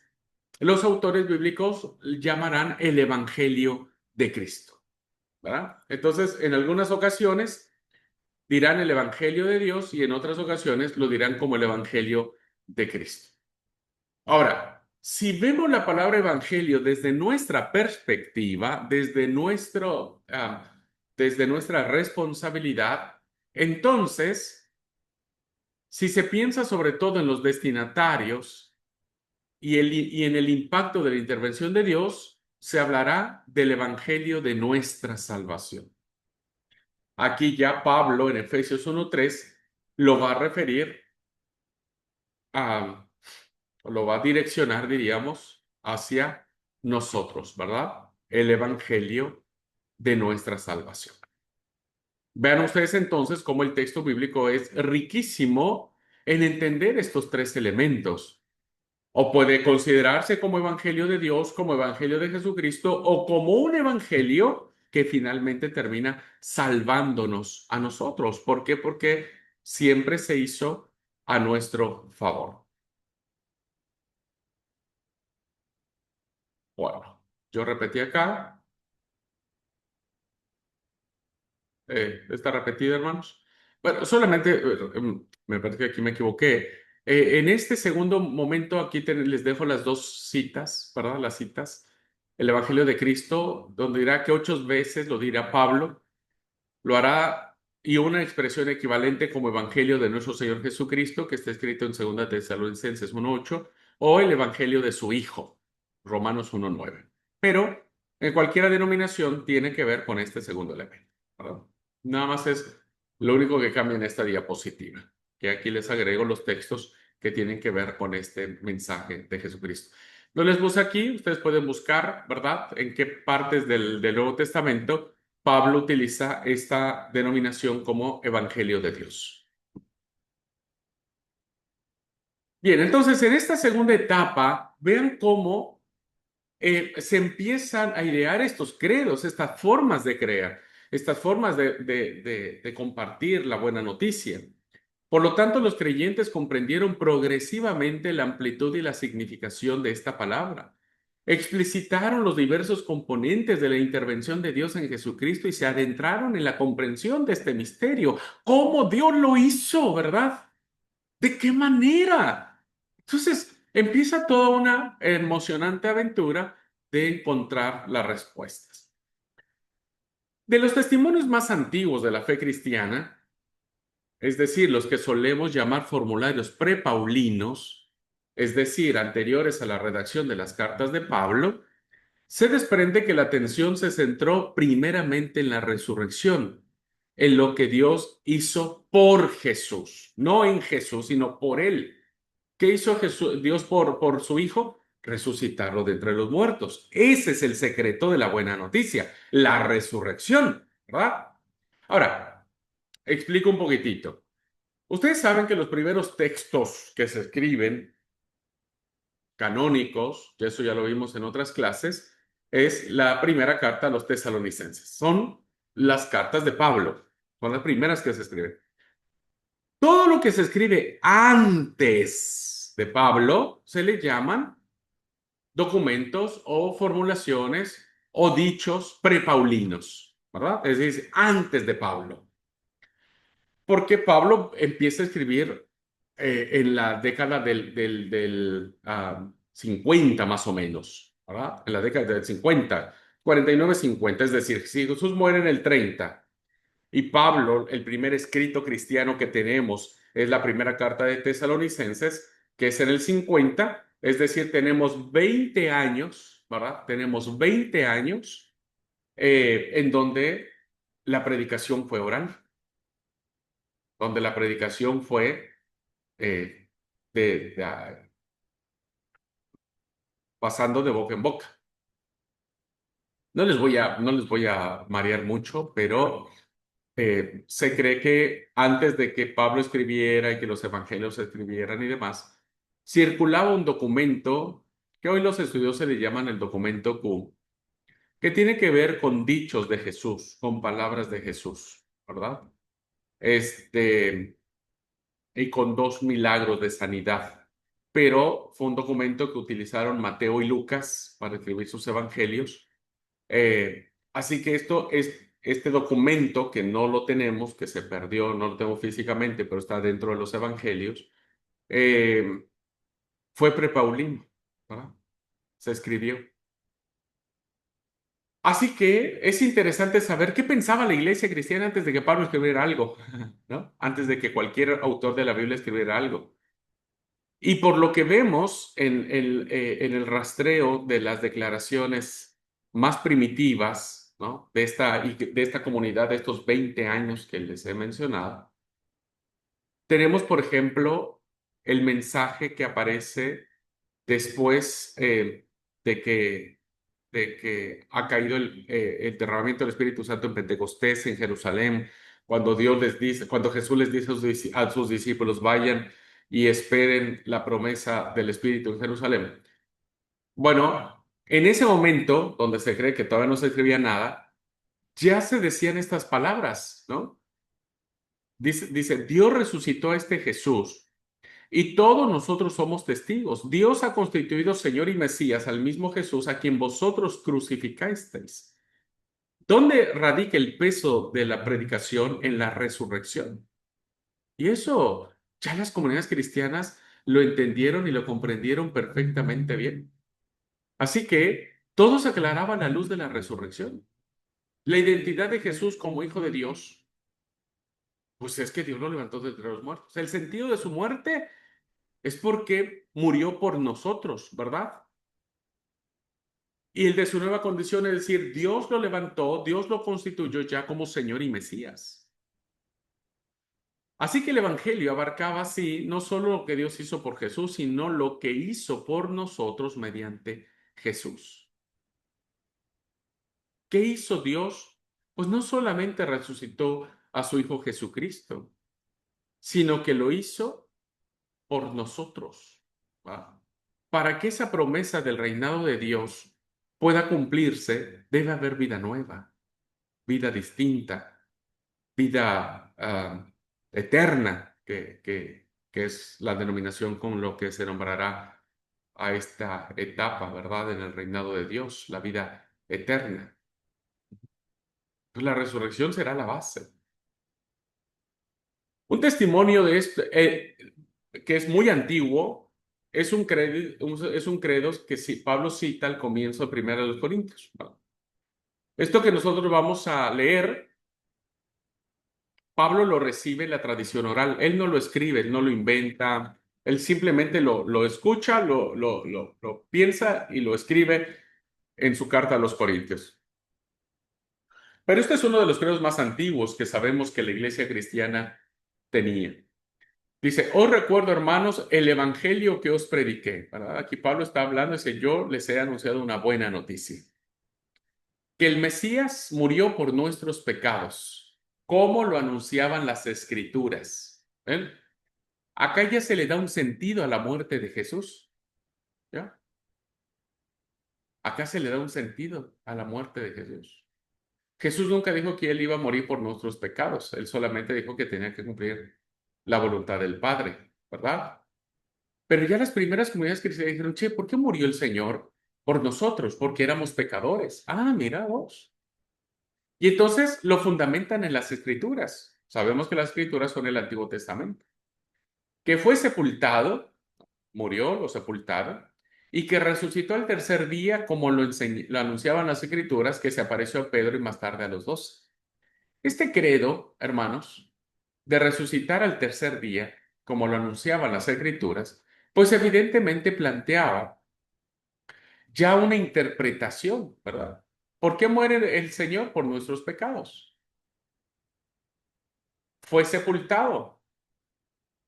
los autores bíblicos llamarán el Evangelio de Cristo, ¿verdad? Entonces, en algunas ocasiones dirán el Evangelio de Dios y en otras ocasiones lo dirán como el Evangelio de Cristo. Ahora, si vemos la palabra evangelio desde nuestra perspectiva, desde nuestra responsabilidad, entonces, si se piensa sobre todo en los destinatarios y en el impacto de la intervención de Dios, se hablará del evangelio de nuestra salvación. Aquí ya Pablo en Efesios 1:3 lo va a referir a lo va a direccionar, diríamos, hacia nosotros, ¿verdad? El Evangelio de nuestra salvación. Vean ustedes entonces cómo el texto bíblico es riquísimo en entender estos tres elementos. O puede considerarse como Evangelio de Dios, como Evangelio de Jesucristo, o como un Evangelio que finalmente termina salvándonos a nosotros. ¿Por qué? Porque siempre se hizo a nuestro favor. Bueno, yo repetí acá. ¿Está repetido, hermanos? Bueno, solamente, me parece que aquí me equivoqué. En este segundo momento, aquí les dejo las dos citas, ¿verdad? Las citas. El Evangelio de Cristo, donde dirá que 8 veces lo dirá Pablo, lo hará y una expresión equivalente como Evangelio de nuestro Señor Jesucristo, que está escrito en 2 Tesalonicenses 1:8, o el Evangelio de su Hijo, Romanos 1:9. Pero en cualquiera denominación tiene que ver con este segundo elemento, ¿verdad? Nada más es lo único que cambia en esta diapositiva, que aquí les agrego los textos que tienen que ver con este mensaje de Jesucristo. No les puse aquí, ustedes pueden buscar, ¿verdad?, en qué partes del Nuevo Testamento Pablo utiliza esta denominación como Evangelio de Dios. Bien, entonces en esta segunda etapa, vean cómo se empiezan a idear estos credos, estas formas de creer, estas formas de compartir la buena noticia. Por lo tanto, los creyentes comprendieron progresivamente la amplitud y la significación de esta palabra. Explicitaron los diversos componentes de la intervención de Dios en Jesucristo y se adentraron en la comprensión de este misterio. ¿Cómo Dios lo hizo, verdad? ¿De qué manera? Entonces, empieza toda una emocionante aventura de encontrar las respuestas. De los testimonios más antiguos de la fe cristiana, es decir, los que solemos llamar formularios prepaulinos, es decir, anteriores a la redacción de las cartas de Pablo, se desprende que la atención se centró primeramente en la resurrección, en lo que Dios hizo por Jesús, no en Jesús, sino por él. ¿Qué hizo Dios por su Hijo? Resucitarlo de entre los muertos. Ese es el secreto de la buena noticia, la resurrección, ¿verdad? Ahora, explico un poquitito. Ustedes saben que los primeros textos que se escriben, canónicos, y eso ya lo vimos en otras clases, es la primera carta a los tesalonicenses. Son las cartas de Pablo, son las primeras que se escriben. Todo lo que se escribe antes de Pablo se le llaman documentos o formulaciones o dichos prepaulinos, ¿verdad? Es decir, antes de Pablo. Porque Pablo empieza a escribir en la década del 50 más o menos, ¿verdad? En la década del 50, 49-50, es decir, si Jesús muere en el 30 y Pablo, el primer escrito cristiano que tenemos es la primera carta de Tesalonicenses, que es en el 50, es decir, tenemos 20 años, ¿verdad? Tenemos 20 años en donde la predicación fue oral, donde la predicación fue eh, pasando de boca en boca. No les voy a marear mucho, pero se cree que antes de que Pablo escribiera y que los evangelios se escribieran y demás, circulaba un documento que hoy los estudiosos se le llaman el documento Q, que tiene que ver con dichos de Jesús, con palabras de Jesús, ¿verdad? Este, y con 2 milagros de sanidad. Pero fue un documento que utilizaron Mateo y Lucas para escribir sus evangelios. Así que este documento, que no lo tenemos, que se perdió, no lo tengo físicamente, pero está dentro de los evangelios, eh, fue prepaulino, ¿verdad? Se escribió. Así que es interesante saber qué pensaba la iglesia cristiana antes de que Pablo escribiera algo, ¿no? Antes de que cualquier autor de la Biblia escribiera algo. Y por lo que vemos en el rastreo de las declaraciones más primitivas, ¿no?, de esta comunidad de estos 20 años que les he mencionado, tenemos, por ejemplo, el mensaje que aparece después de que ha caído el derramamiento del Espíritu Santo en Pentecostés, en Jerusalén, cuando Jesús les dice a sus discípulos, vayan y esperen la promesa del Espíritu en Jerusalén. Bueno, en ese momento, donde se cree que todavía no se escribía nada, ya se decían estas palabras, ¿no? Dice, Dios resucitó a este Jesús y todos nosotros somos testigos. Dios ha constituido Señor y Mesías al mismo Jesús a quien vosotros crucificasteis. ¿Dónde radica el peso de la predicación en la resurrección? Y eso ya las comunidades cristianas lo entendieron y lo comprendieron perfectamente bien. Así que todo se aclaraba a la luz de la resurrección. La identidad de Jesús como Hijo de Dios, pues es que Dios lo levantó de entre los muertos. El sentido de su muerte es porque murió por nosotros, ¿verdad? Y el de su nueva condición es decir, Dios lo levantó, Dios lo constituyó ya como Señor y Mesías. Así que el Evangelio abarcaba así no solo lo que Dios hizo por Jesús, sino lo que hizo por nosotros mediante Jesús. ¿Qué hizo Dios? Pues no solamente resucitó a su Hijo Jesucristo, sino que lo hizo por nosotros. ¿Va? Para que esa promesa del reinado de Dios pueda cumplirse, debe haber vida nueva, vida distinta, vida eterna, que es la denominación con lo que se nombrará a esta etapa, ¿verdad? En el reinado de Dios, la vida eterna. Pues la resurrección será la base. Un testimonio de esto, que es muy antiguo, es un credo que Pablo cita al comienzo de Primera de los Corintios. ¿Va? Esto que nosotros vamos a leer, Pablo lo recibe en la tradición oral. Él no lo escribe, él no lo inventa, él simplemente lo escucha, lo piensa y lo escribe en su carta a los Corintios. Pero este es uno de los credos más antiguos que sabemos que la iglesia cristiana tenía. Dice, os recuerdo, hermanos, el evangelio que os prediqué. ¿Verdad? Aquí Pablo está hablando, dice, yo les he anunciado una buena noticia. Que el Mesías murió por nuestros pecados, como lo anunciaban las Escrituras. ¿Ven? Acá ya se le da un sentido a la muerte de Jesús. ¿Ya? Acá se le da un sentido a la muerte de Jesús. Jesús nunca dijo que él iba a morir por nuestros pecados. Él solamente dijo que tenía que cumplir la voluntad del Padre, ¿verdad? Pero ya las primeras comunidades cristianas dijeron, che, ¿por qué murió el Señor por nosotros? Porque éramos pecadores. Ah, mira vos. Y entonces lo fundamentan en las Escrituras. Sabemos que las Escrituras son el Antiguo Testamento. Que fue sepultado, murió, lo sepultaron, y que resucitó al tercer día, como lo anunciaban las Escrituras, que se apareció a Pedro y más tarde a los 12. Este credo, hermanos, de resucitar al tercer día, como lo anunciaban las Escrituras, pues evidentemente planteaba ya una interpretación, ¿verdad? ¿Por qué muere el Señor? Por nuestros pecados. ¿Fue sepultado?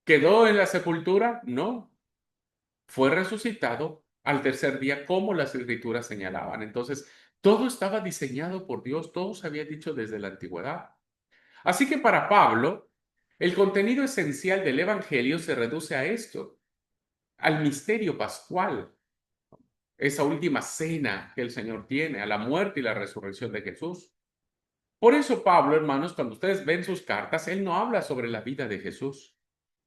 ¿Quedó en la sepultura? No. Fue resucitado al tercer día, como las escrituras señalaban. Entonces, todo estaba diseñado por Dios, todo se había dicho desde la antigüedad. Así que para Pablo, el contenido esencial del Evangelio se reduce a esto, al misterio pascual, esa última cena que el Señor tiene, a la muerte y la resurrección de Jesús. Por eso Pablo, hermanos, cuando ustedes ven sus cartas, él no habla sobre la vida de Jesús.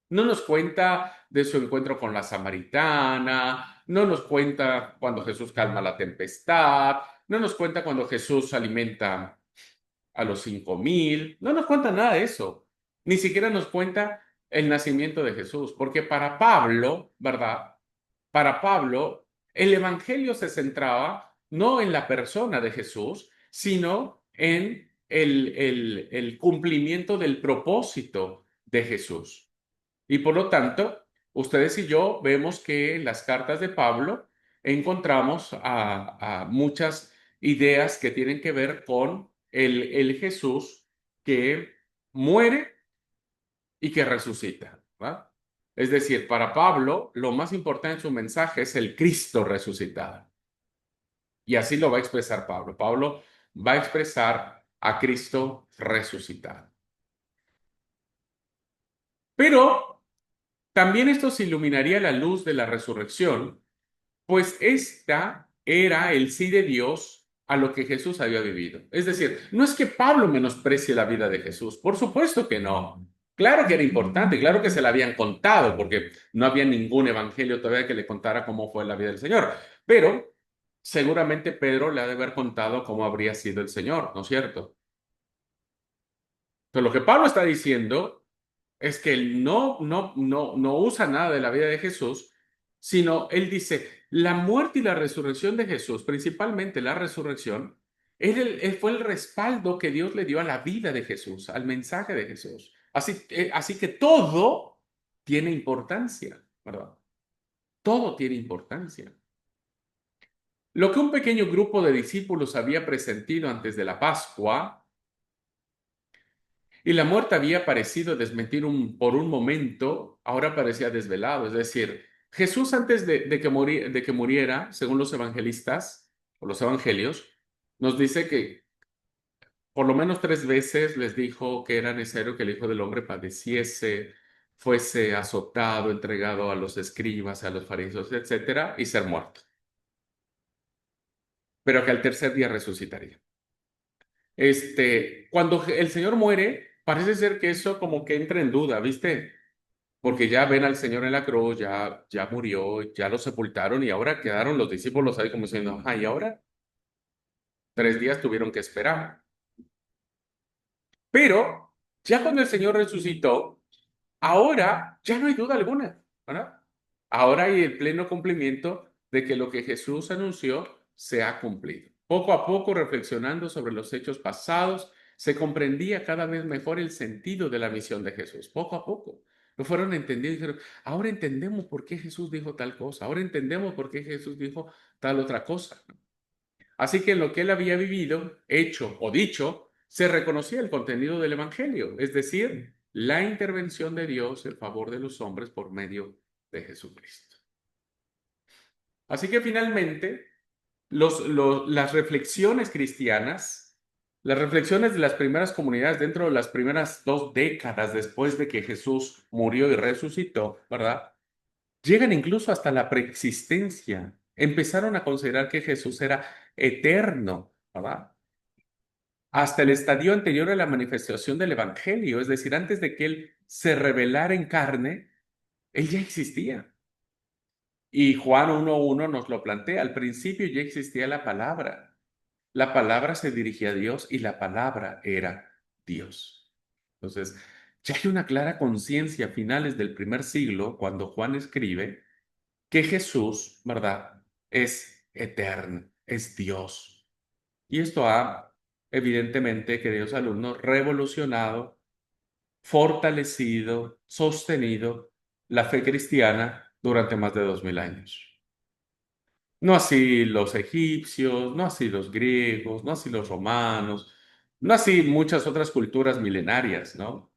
No nos cuenta de su encuentro con la samaritana, no nos cuenta cuando Jesús calma la tempestad, no nos cuenta cuando Jesús alimenta a los 5,000, no nos cuenta nada de eso. Ni siquiera nos cuenta el nacimiento de Jesús, porque para Pablo, ¿verdad? Para Pablo, el evangelio se centraba no en la persona de Jesús, sino en el cumplimiento del propósito de Jesús. Y por lo tanto, ustedes y yo vemos que en las cartas de Pablo encontramos a muchas ideas que tienen que ver con el Jesús que muere y que resucita, ¿verdad? Es decir, para Pablo, lo más importante en su mensaje es el Cristo resucitado. Y así lo va a expresar Pablo. Pablo va a expresar a Cristo resucitado. Pero también esto se iluminaría a la luz de la resurrección, pues esta era el sí de Dios a lo que Jesús había vivido. Es decir, no es que Pablo menosprecie la vida de Jesús, por supuesto que no. Claro que era importante, claro que se la habían contado, porque no había ningún evangelio todavía que le contara cómo fue la vida del Señor. Pero seguramente Pedro le ha de haber contado cómo habría sido el Señor, ¿no es cierto? Entonces, lo que Pablo está diciendo es que él no usa nada de la vida de Jesús, sino él dice, la muerte y la resurrección de Jesús, principalmente la resurrección, él fue el respaldo que Dios le dio a la vida de Jesús, al mensaje de Jesús. Así que todo tiene importancia, ¿verdad? Todo tiene importancia. Lo que un pequeño grupo de discípulos había presentido antes de la Pascua, y la muerte había parecido desmentir por un momento, ahora parecía desvelado. Es decir, Jesús antes de que muriera, según los evangelistas o los evangelios, nos dice que por lo menos 3 veces les dijo que era necesario que el Hijo del Hombre padeciese, fuese azotado, entregado a los escribas, a los fariseos, etcétera, y ser muerto, pero que al tercer día resucitaría. Cuando el Señor muere, parece ser que eso como que entra en duda, ¿viste? Porque ya ven al Señor en la cruz, ya murió, ya lo sepultaron y ahora quedaron los discípulos ahí como diciendo, y ahora 3 días tuvieron que esperar. Pero ya cuando el Señor resucitó, ahora ya no hay duda alguna, ¿verdad? Ahora hay el pleno cumplimiento de que lo que Jesús anunció se ha cumplido. Poco a poco, reflexionando sobre los hechos pasados, se comprendía cada vez mejor el sentido de la misión de Jesús. Poco a poco. Lo fueron entendiendo y dijeron, ahora entendemos por qué Jesús dijo tal cosa, ahora entendemos por qué Jesús dijo tal otra cosa. Así que en lo que él había vivido, hecho o dicho, se reconocía el contenido del Evangelio, es decir, la intervención de Dios en favor de los hombres por medio de Jesucristo. Así que finalmente, las reflexiones cristianas, las reflexiones de las primeras comunidades dentro de las primeras 2 décadas después de que Jesús murió y resucitó, ¿verdad? Llegan incluso hasta la preexistencia. Empezaron a considerar que Jesús era eterno, ¿verdad? Hasta el estadio anterior a la manifestación del Evangelio, es decir, antes de que Él se revelara en carne, Él ya existía. Y Juan 1:1 nos lo plantea, al principio ya existía la palabra se dirigía a Dios y la palabra era Dios. Entonces, ya hay una clara conciencia a finales del primer siglo, cuando Juan escribe, que Jesús, ¿verdad? Es eterno, es Dios. Y esto ha, evidentemente, queridos alumnos, revolucionado, fortalecido, sostenido la fe cristiana durante más de 2000 años. No así los egipcios, no así los griegos, no así los romanos, no así muchas otras culturas milenarias, ¿no?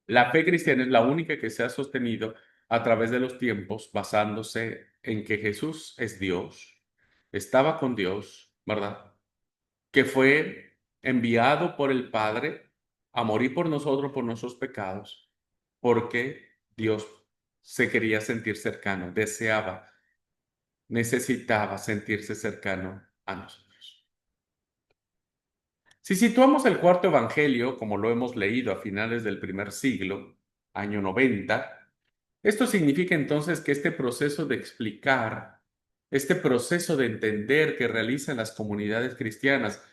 La fe cristiana es la única que se ha sostenido a través de los tiempos basándose en que Jesús es Dios, estaba con Dios, ¿verdad? Que fue enviado por el Padre a morir por nosotros, por nuestros pecados, porque Dios se quería sentir cercano, deseaba, necesitaba sentirse cercano a nosotros. Si situamos el cuarto evangelio, como lo hemos leído a finales del primer siglo, año 90, esto significa entonces que este proceso de explicar, este proceso de entender que realizan las comunidades cristianas,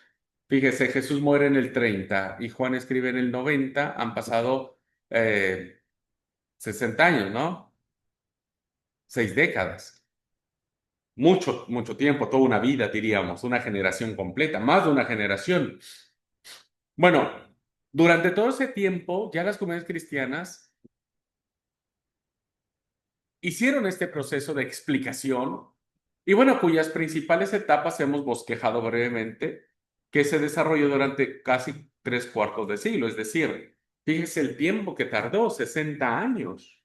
fíjese, Jesús muere en el 30 y Juan escribe en el 90, han pasado 60 años, ¿no? 6 décadas. Mucho, mucho tiempo, toda una vida, diríamos, una generación completa, más de una generación. Bueno, durante todo ese tiempo, ya las comunidades cristianas hicieron este proceso de explicación y bueno, cuyas principales etapas hemos bosquejado brevemente, que se desarrolló durante casi 3/4 de siglo, es decir, fíjese el tiempo que tardó, 60 años,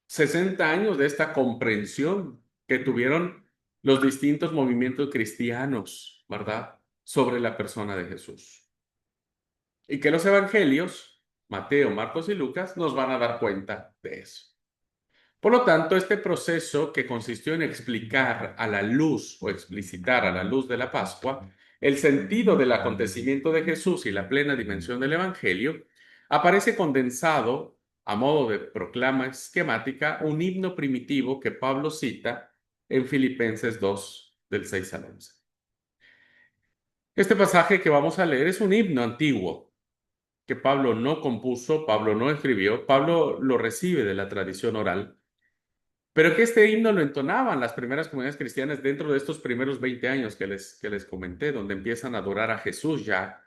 60 años de esta comprensión que tuvieron los distintos movimientos cristianos, ¿verdad? Sobre la persona de Jesús. Y que los evangelios, Mateo, Marcos y Lucas, nos van a dar cuenta de eso. Por lo tanto, este proceso que consistió en explicar a la luz o explicitar a la luz de la Pascua el sentido del acontecimiento de Jesús y la plena dimensión del Evangelio, aparece condensado a modo de proclama esquemática un himno primitivo que Pablo cita en Filipenses 2, del 6 al 11. Este pasaje que vamos a leer es un himno antiguo que Pablo no compuso, Pablo no escribió, Pablo lo recibe de la tradición oral, pero que este himno lo entonaban las primeras comunidades cristianas dentro de estos primeros 20 años que les comenté, donde empiezan a adorar a Jesús ya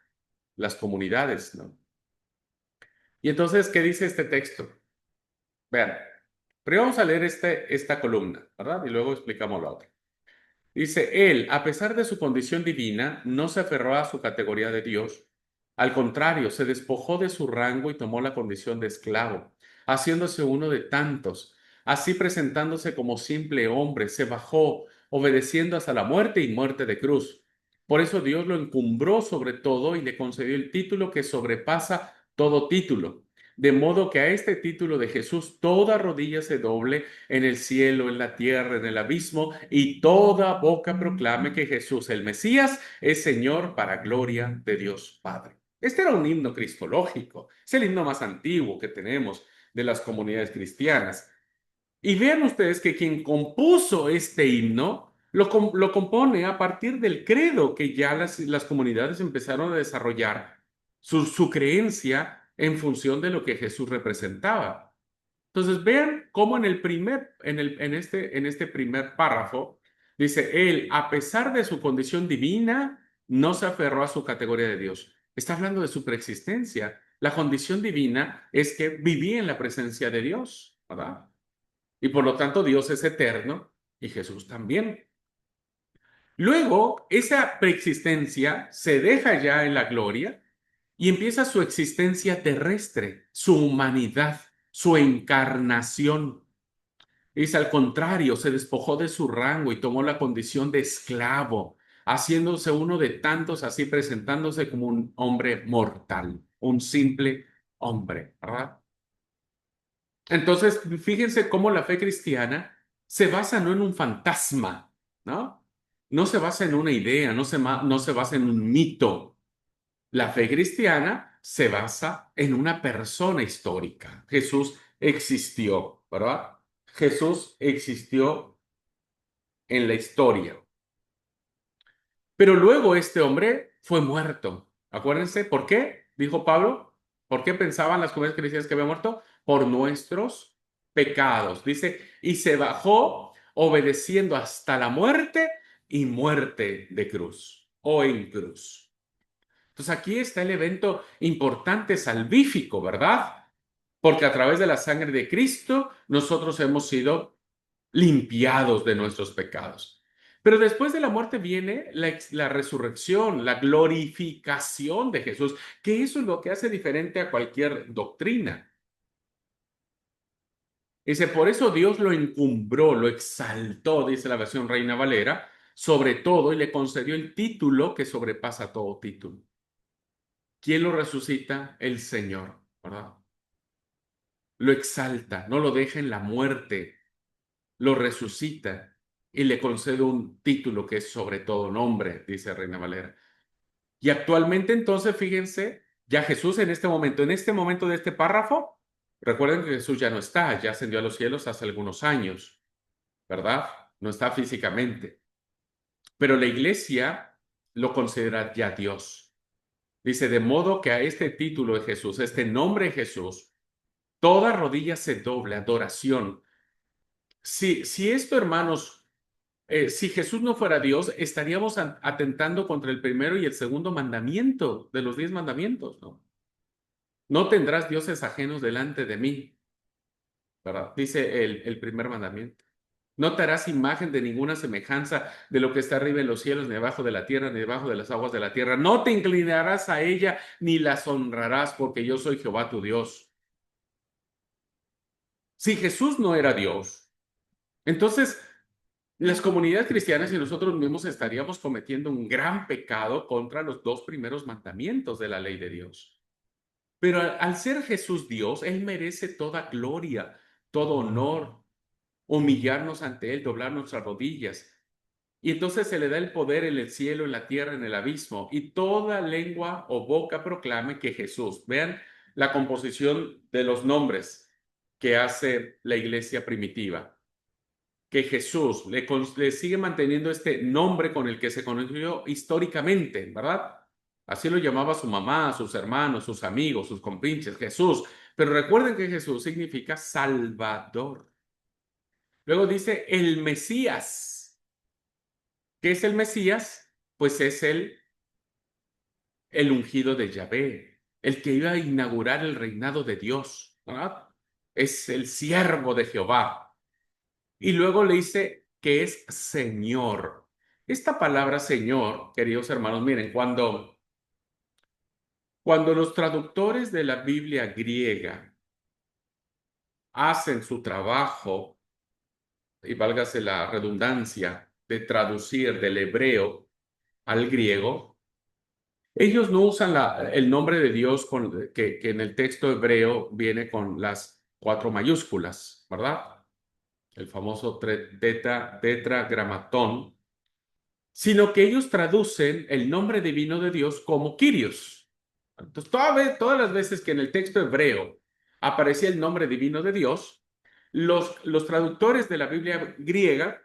las comunidades, ¿no? Y entonces, ¿qué dice este texto? Vean, primero vamos a leer esta columna, ¿verdad? Y luego explicamos la otra. Dice, él, a pesar de su condición divina, no se aferró a su categoría de Dios. Al contrario, se despojó de su rango y tomó la condición de esclavo, haciéndose uno de tantos. Así presentándose como simple hombre, se bajó, obedeciendo hasta la muerte y muerte de cruz. Por eso Dios lo encumbró sobre todo y le concedió el título que sobrepasa todo título. De modo que a este título de Jesús toda rodilla se doble en el cielo, en la tierra, en el abismo, y toda boca proclame que Jesús, el Mesías, es Señor para gloria de Dios Padre. Este era un himno cristológico, es el himno más antiguo que tenemos de las comunidades cristianas. Y vean ustedes que quien compuso este himno lo compone a partir del credo que ya las comunidades empezaron a desarrollar, su creencia en función de lo que Jesús representaba. Entonces, vean cómo en este primer párrafo dice, él, a pesar de su condición divina, no se aferró a su categoría de Dios. Está hablando de su preexistencia. La condición divina es que vivía en la presencia de Dios, ¿verdad? Y por lo tanto, Dios es eterno y Jesús también. Luego, esa preexistencia se deja ya en la gloria y empieza su existencia terrestre, su humanidad, su encarnación. Es al contrario, se despojó de su rango y tomó la condición de esclavo, haciéndose uno de tantos, así presentándose como un hombre mortal, un simple hombre, ¿verdad? Entonces, fíjense cómo la fe cristiana se basa no en un fantasma, ¿no? No se basa en una idea, no se basa en un mito. La fe cristiana se basa en una persona histórica. Jesús existió, ¿verdad? Jesús existió en la historia. Pero luego este hombre fue muerto. Acuérdense, ¿por qué? Dijo Pablo. ¿Por qué pensaban las comunidades cristianas que había muerto? Por nuestros pecados. Dice, y se bajó obedeciendo hasta la muerte y muerte de cruz o en cruz. Entonces aquí está el evento importante salvífico, ¿verdad? Porque a través de la sangre de Cristo nosotros hemos sido limpiados de nuestros pecados. Pero después de la muerte viene la resurrección, la glorificación de Jesús, que eso es lo que hace diferente a cualquier doctrina. Dice, por eso Dios lo encumbró, lo exaltó, dice la versión Reina Valera, sobre todo y le concedió el título que sobrepasa todo título. ¿Quién lo resucita? El Señor, ¿verdad? Lo exalta, no lo deja en la muerte, lo resucita y le concede un título que es sobre todo nombre, dice Reina Valera. Y actualmente entonces, fíjense, ya Jesús en este momento de este párrafo, recuerden que Jesús ya no está, ya ascendió a los cielos hace algunos años, ¿verdad? No está físicamente, pero la iglesia lo considera ya Dios. Dice, de modo que a este título de Jesús, este nombre de Jesús, toda rodilla se doble, adoración. Si esto, hermanos, si Jesús no fuera Dios, estaríamos atentando contra el primero y el segundo mandamiento de los 10 mandamientos, ¿no? No tendrás dioses ajenos delante de mí, ¿verdad? Dice el primer mandamiento. No te harás imagen de ninguna semejanza de lo que está arriba en los cielos, ni debajo de la tierra, ni debajo de las aguas de la tierra. No te inclinarás a ella, ni las honrarás, porque yo soy Jehová tu Dios. Si Jesús no era Dios, entonces las comunidades cristianas y nosotros mismos estaríamos cometiendo un gran pecado contra los dos primeros mandamientos de la ley de Dios. Pero al ser Jesús Dios, Él merece toda gloria, todo honor. humillarnos ante Él, doblar nuestras rodillas. Y entonces se le da el poder en el cielo, en la tierra, en el abismo. Y toda lengua o boca proclame que Jesús. Vean la composición de los nombres que hace la iglesia primitiva. Que Jesús le sigue manteniendo este nombre con el que se conoció históricamente, ¿verdad? Así lo llamaba su mamá, sus hermanos, sus amigos, sus compinches, Jesús. Pero recuerden que Jesús significa Salvador. Luego dice el Mesías. ¿Qué es el Mesías? Pues es el ungido de Yahvé, el que iba a inaugurar el reinado de Dios, ¿verdad? Es el siervo de Jehová. Y luego le dice que es Señor. Esta palabra Señor, queridos hermanos, miren, cuando los traductores de la Biblia griega hacen su trabajo, y válgase la redundancia, de traducir del hebreo al griego, ellos no usan el nombre de Dios que en el texto hebreo viene con las 4 mayúsculas, ¿verdad? El famoso tetragramatón, sino que ellos traducen el nombre divino de Dios como Kyrios. Entonces, todas las veces que en el texto hebreo aparecía el nombre divino de Dios, los traductores de la Biblia griega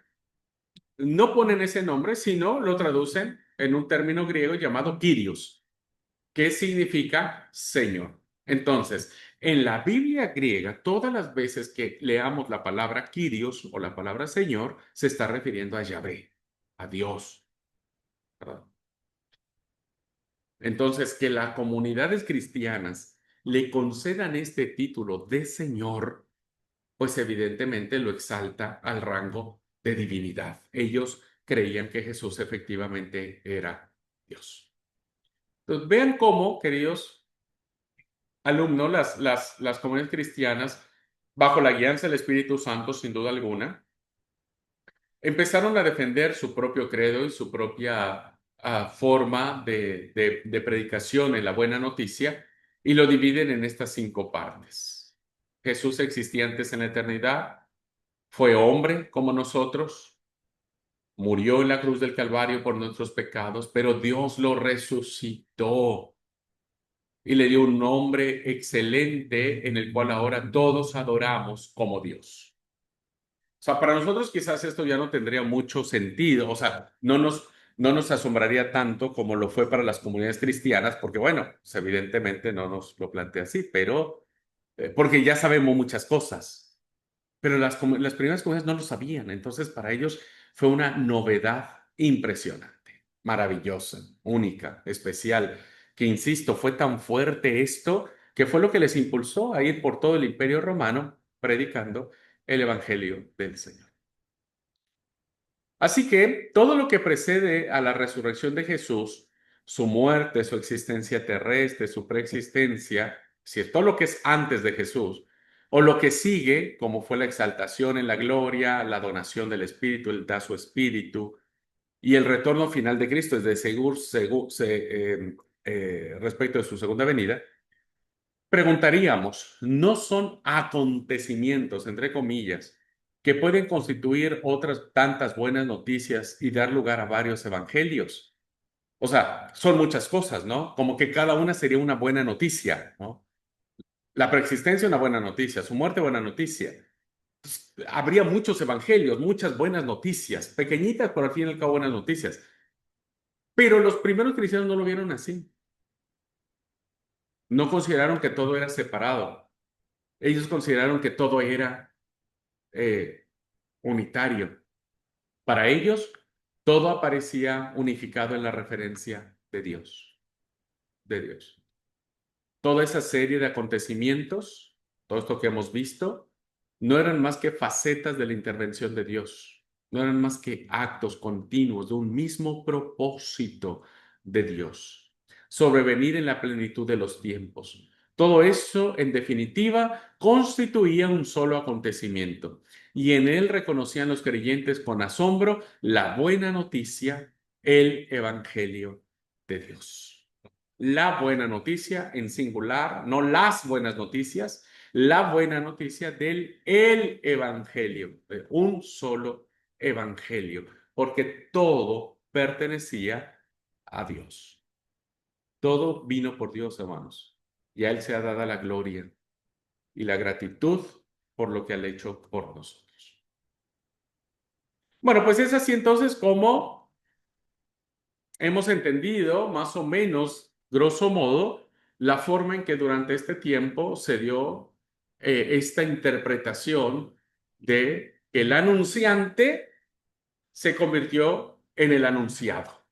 no ponen ese nombre, sino lo traducen en un término griego llamado Kyrios, que significa Señor. Entonces, en la Biblia griega, todas las veces que leamos la palabra Kyrios o la palabra Señor, se está refiriendo a Yahvé, a Dios, ¿verdad? Entonces, que las comunidades cristianas le concedan este título de Señor, pues evidentemente lo exalta al rango de divinidad. Ellos creían que Jesús efectivamente era Dios. Entonces, vean cómo, queridos alumnos, las comunidades cristianas, bajo la guianza del Espíritu Santo, sin duda alguna, empezaron a defender su propio credo y su propia forma de predicación en la buena noticia y lo dividen en estas 5 partes. Jesús existía antes en la eternidad, fue hombre como nosotros, murió en la cruz del Calvario por nuestros pecados, pero Dios lo resucitó y le dio un nombre excelente en el cual ahora todos adoramos como Dios. O sea, para nosotros quizás esto ya no tendría mucho sentido, o sea, no nos asombraría tanto como lo fue para las comunidades cristianas, porque bueno, pues evidentemente no nos lo plantea así, pero porque ya sabemos muchas cosas, pero las primeras comunidades no lo sabían, entonces para ellos fue una novedad impresionante, maravillosa, única, especial, que insisto, fue tan fuerte esto que fue lo que les impulsó a ir por todo el Imperio Romano predicando el Evangelio del Señor. Así que todo lo que precede a la resurrección de Jesús, su muerte, su existencia terrestre, su preexistencia, si todo lo que es antes de Jesús, o lo que sigue, como fue la exaltación en la gloria, la donación del Espíritu, el da su Espíritu, y el retorno final de Cristo, es de respecto de su segunda venida, preguntaríamos, ¿no son acontecimientos, entre comillas, que pueden constituir otras tantas buenas noticias y dar lugar a varios evangelios? O sea, son muchas cosas, ¿no? Como que cada una sería una buena noticia, ¿no? La preexistencia, una buena noticia, su muerte, buena noticia. Habría muchos evangelios, muchas buenas noticias, pequeñitas, pero al fin y al cabo buenas noticias. Pero los primeros cristianos no lo vieron así. No consideraron que todo era separado. Ellos consideraron que todo era eh, unitario. Para ellos, todo aparecía unificado en la referencia de Dios, de Dios. Toda esa serie de acontecimientos, todo esto que hemos visto, no eran más que facetas de la intervención de Dios, no eran más que actos continuos de un mismo propósito de Dios, sobrevenir en la plenitud de los tiempos. Todo eso, en definitiva, constituía un solo acontecimiento y en él reconocían los creyentes con asombro la buena noticia, el Evangelio de Dios. La buena noticia en singular, no las buenas noticias, la buena noticia del el evangelio, de un solo evangelio, porque todo pertenecía a Dios. Todo vino por Dios, hermanos, y a Él se ha dado la gloria y la gratitud por lo que ha hecho por nosotros. Bueno, pues es así entonces como hemos entendido, más o menos, grosso modo, la forma en que durante este tiempo se dio esta interpretación de que el anunciante se convirtió en el anunciado.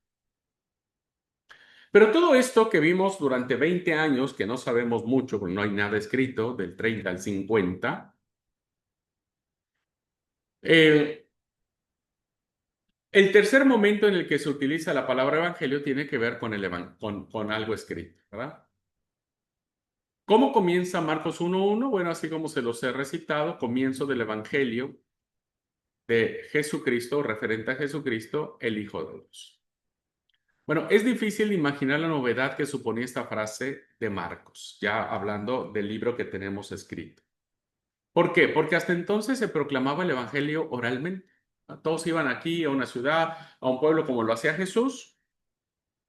Pero todo esto que vimos durante 20 años, que no sabemos mucho, porque no hay nada escrito, del 30 al 50, eh, el tercer momento en el que se utiliza la palabra evangelio tiene que ver con, con algo escrito, ¿verdad? ¿Cómo comienza Marcos 1:1? Bueno, así como se los he recitado, comienzo del evangelio de Jesucristo, referente a Jesucristo, el Hijo de Dios. Bueno, es difícil imaginar la novedad que suponía esta frase de Marcos, ya hablando del libro que tenemos escrito. ¿Por qué? Porque hasta entonces se proclamaba el evangelio oralmente. Todos iban aquí a una ciudad, a un pueblo como lo hacía Jesús,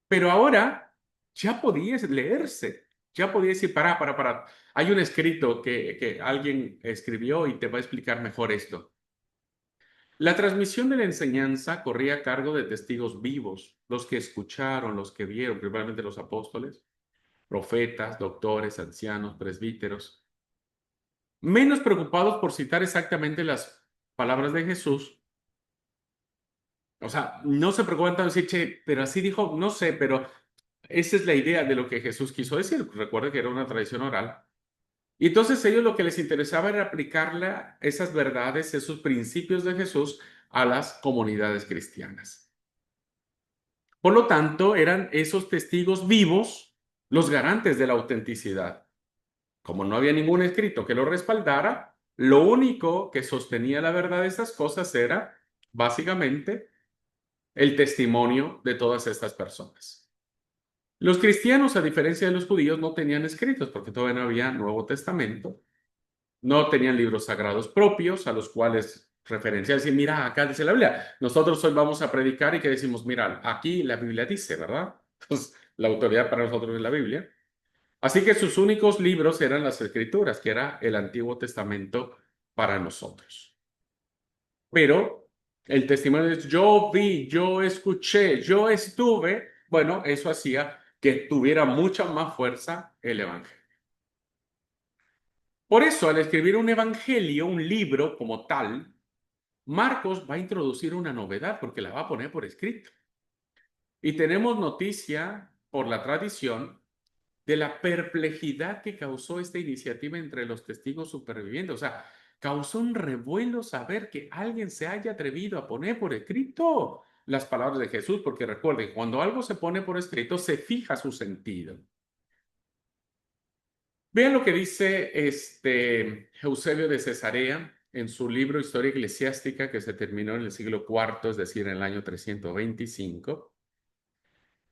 pero ahora ya podía leerse, ya podía decir, para. Hay un escrito que alguien escribió y te va a explicar mejor esto. La transmisión de la enseñanza corría a cargo de testigos vivos, los que escucharon, los que vieron, principalmente los apóstoles, profetas, doctores, ancianos, presbíteros, menos preocupados por citar exactamente las palabras de Jesús. O sea, no se preocupan tanto decir, che, pero así dijo, no sé, pero esa es la idea de lo que Jesús quiso decir. Recuerda que era una tradición oral. Y entonces ellos lo que les interesaba era aplicarle esas verdades, esos principios de Jesús a las comunidades cristianas. Por lo tanto, eran esos testigos vivos los garantes de la autenticidad. Como no había ningún escrito que lo respaldara, lo único que sostenía la verdad de estas cosas era básicamente el testimonio de todas estas personas. Los cristianos, a diferencia de los judíos, no tenían escritos porque todavía no había Nuevo Testamento. No tenían libros sagrados propios a los cuales referenciar, decir, mira, acá dice la Biblia. Nosotros hoy vamos a predicar y que decimos, mira, aquí la Biblia dice, ¿verdad? Entonces, la autoridad para nosotros es la Biblia. Así que sus únicos libros eran las Escrituras, que era el Antiguo Testamento para nosotros. Pero el testimonio es, yo vi, yo escuché, yo estuve, bueno, eso hacía que tuviera mucha más fuerza el Evangelio. Por eso, al escribir un evangelio, un libro como tal, Marcos va a introducir una novedad porque la va a poner por escrito. Y tenemos noticia por la tradición de la perplejidad que causó esta iniciativa entre los testigos supervivientes. O sea, causó un revuelo saber que alguien se haya atrevido a poner por escrito las palabras de Jesús, porque recuerden, cuando algo se pone por escrito, se fija su sentido. Vean lo que dice Eusebio de Cesarea en su libro Historia Eclesiástica que se terminó en el siglo IV, es decir, en el año 325.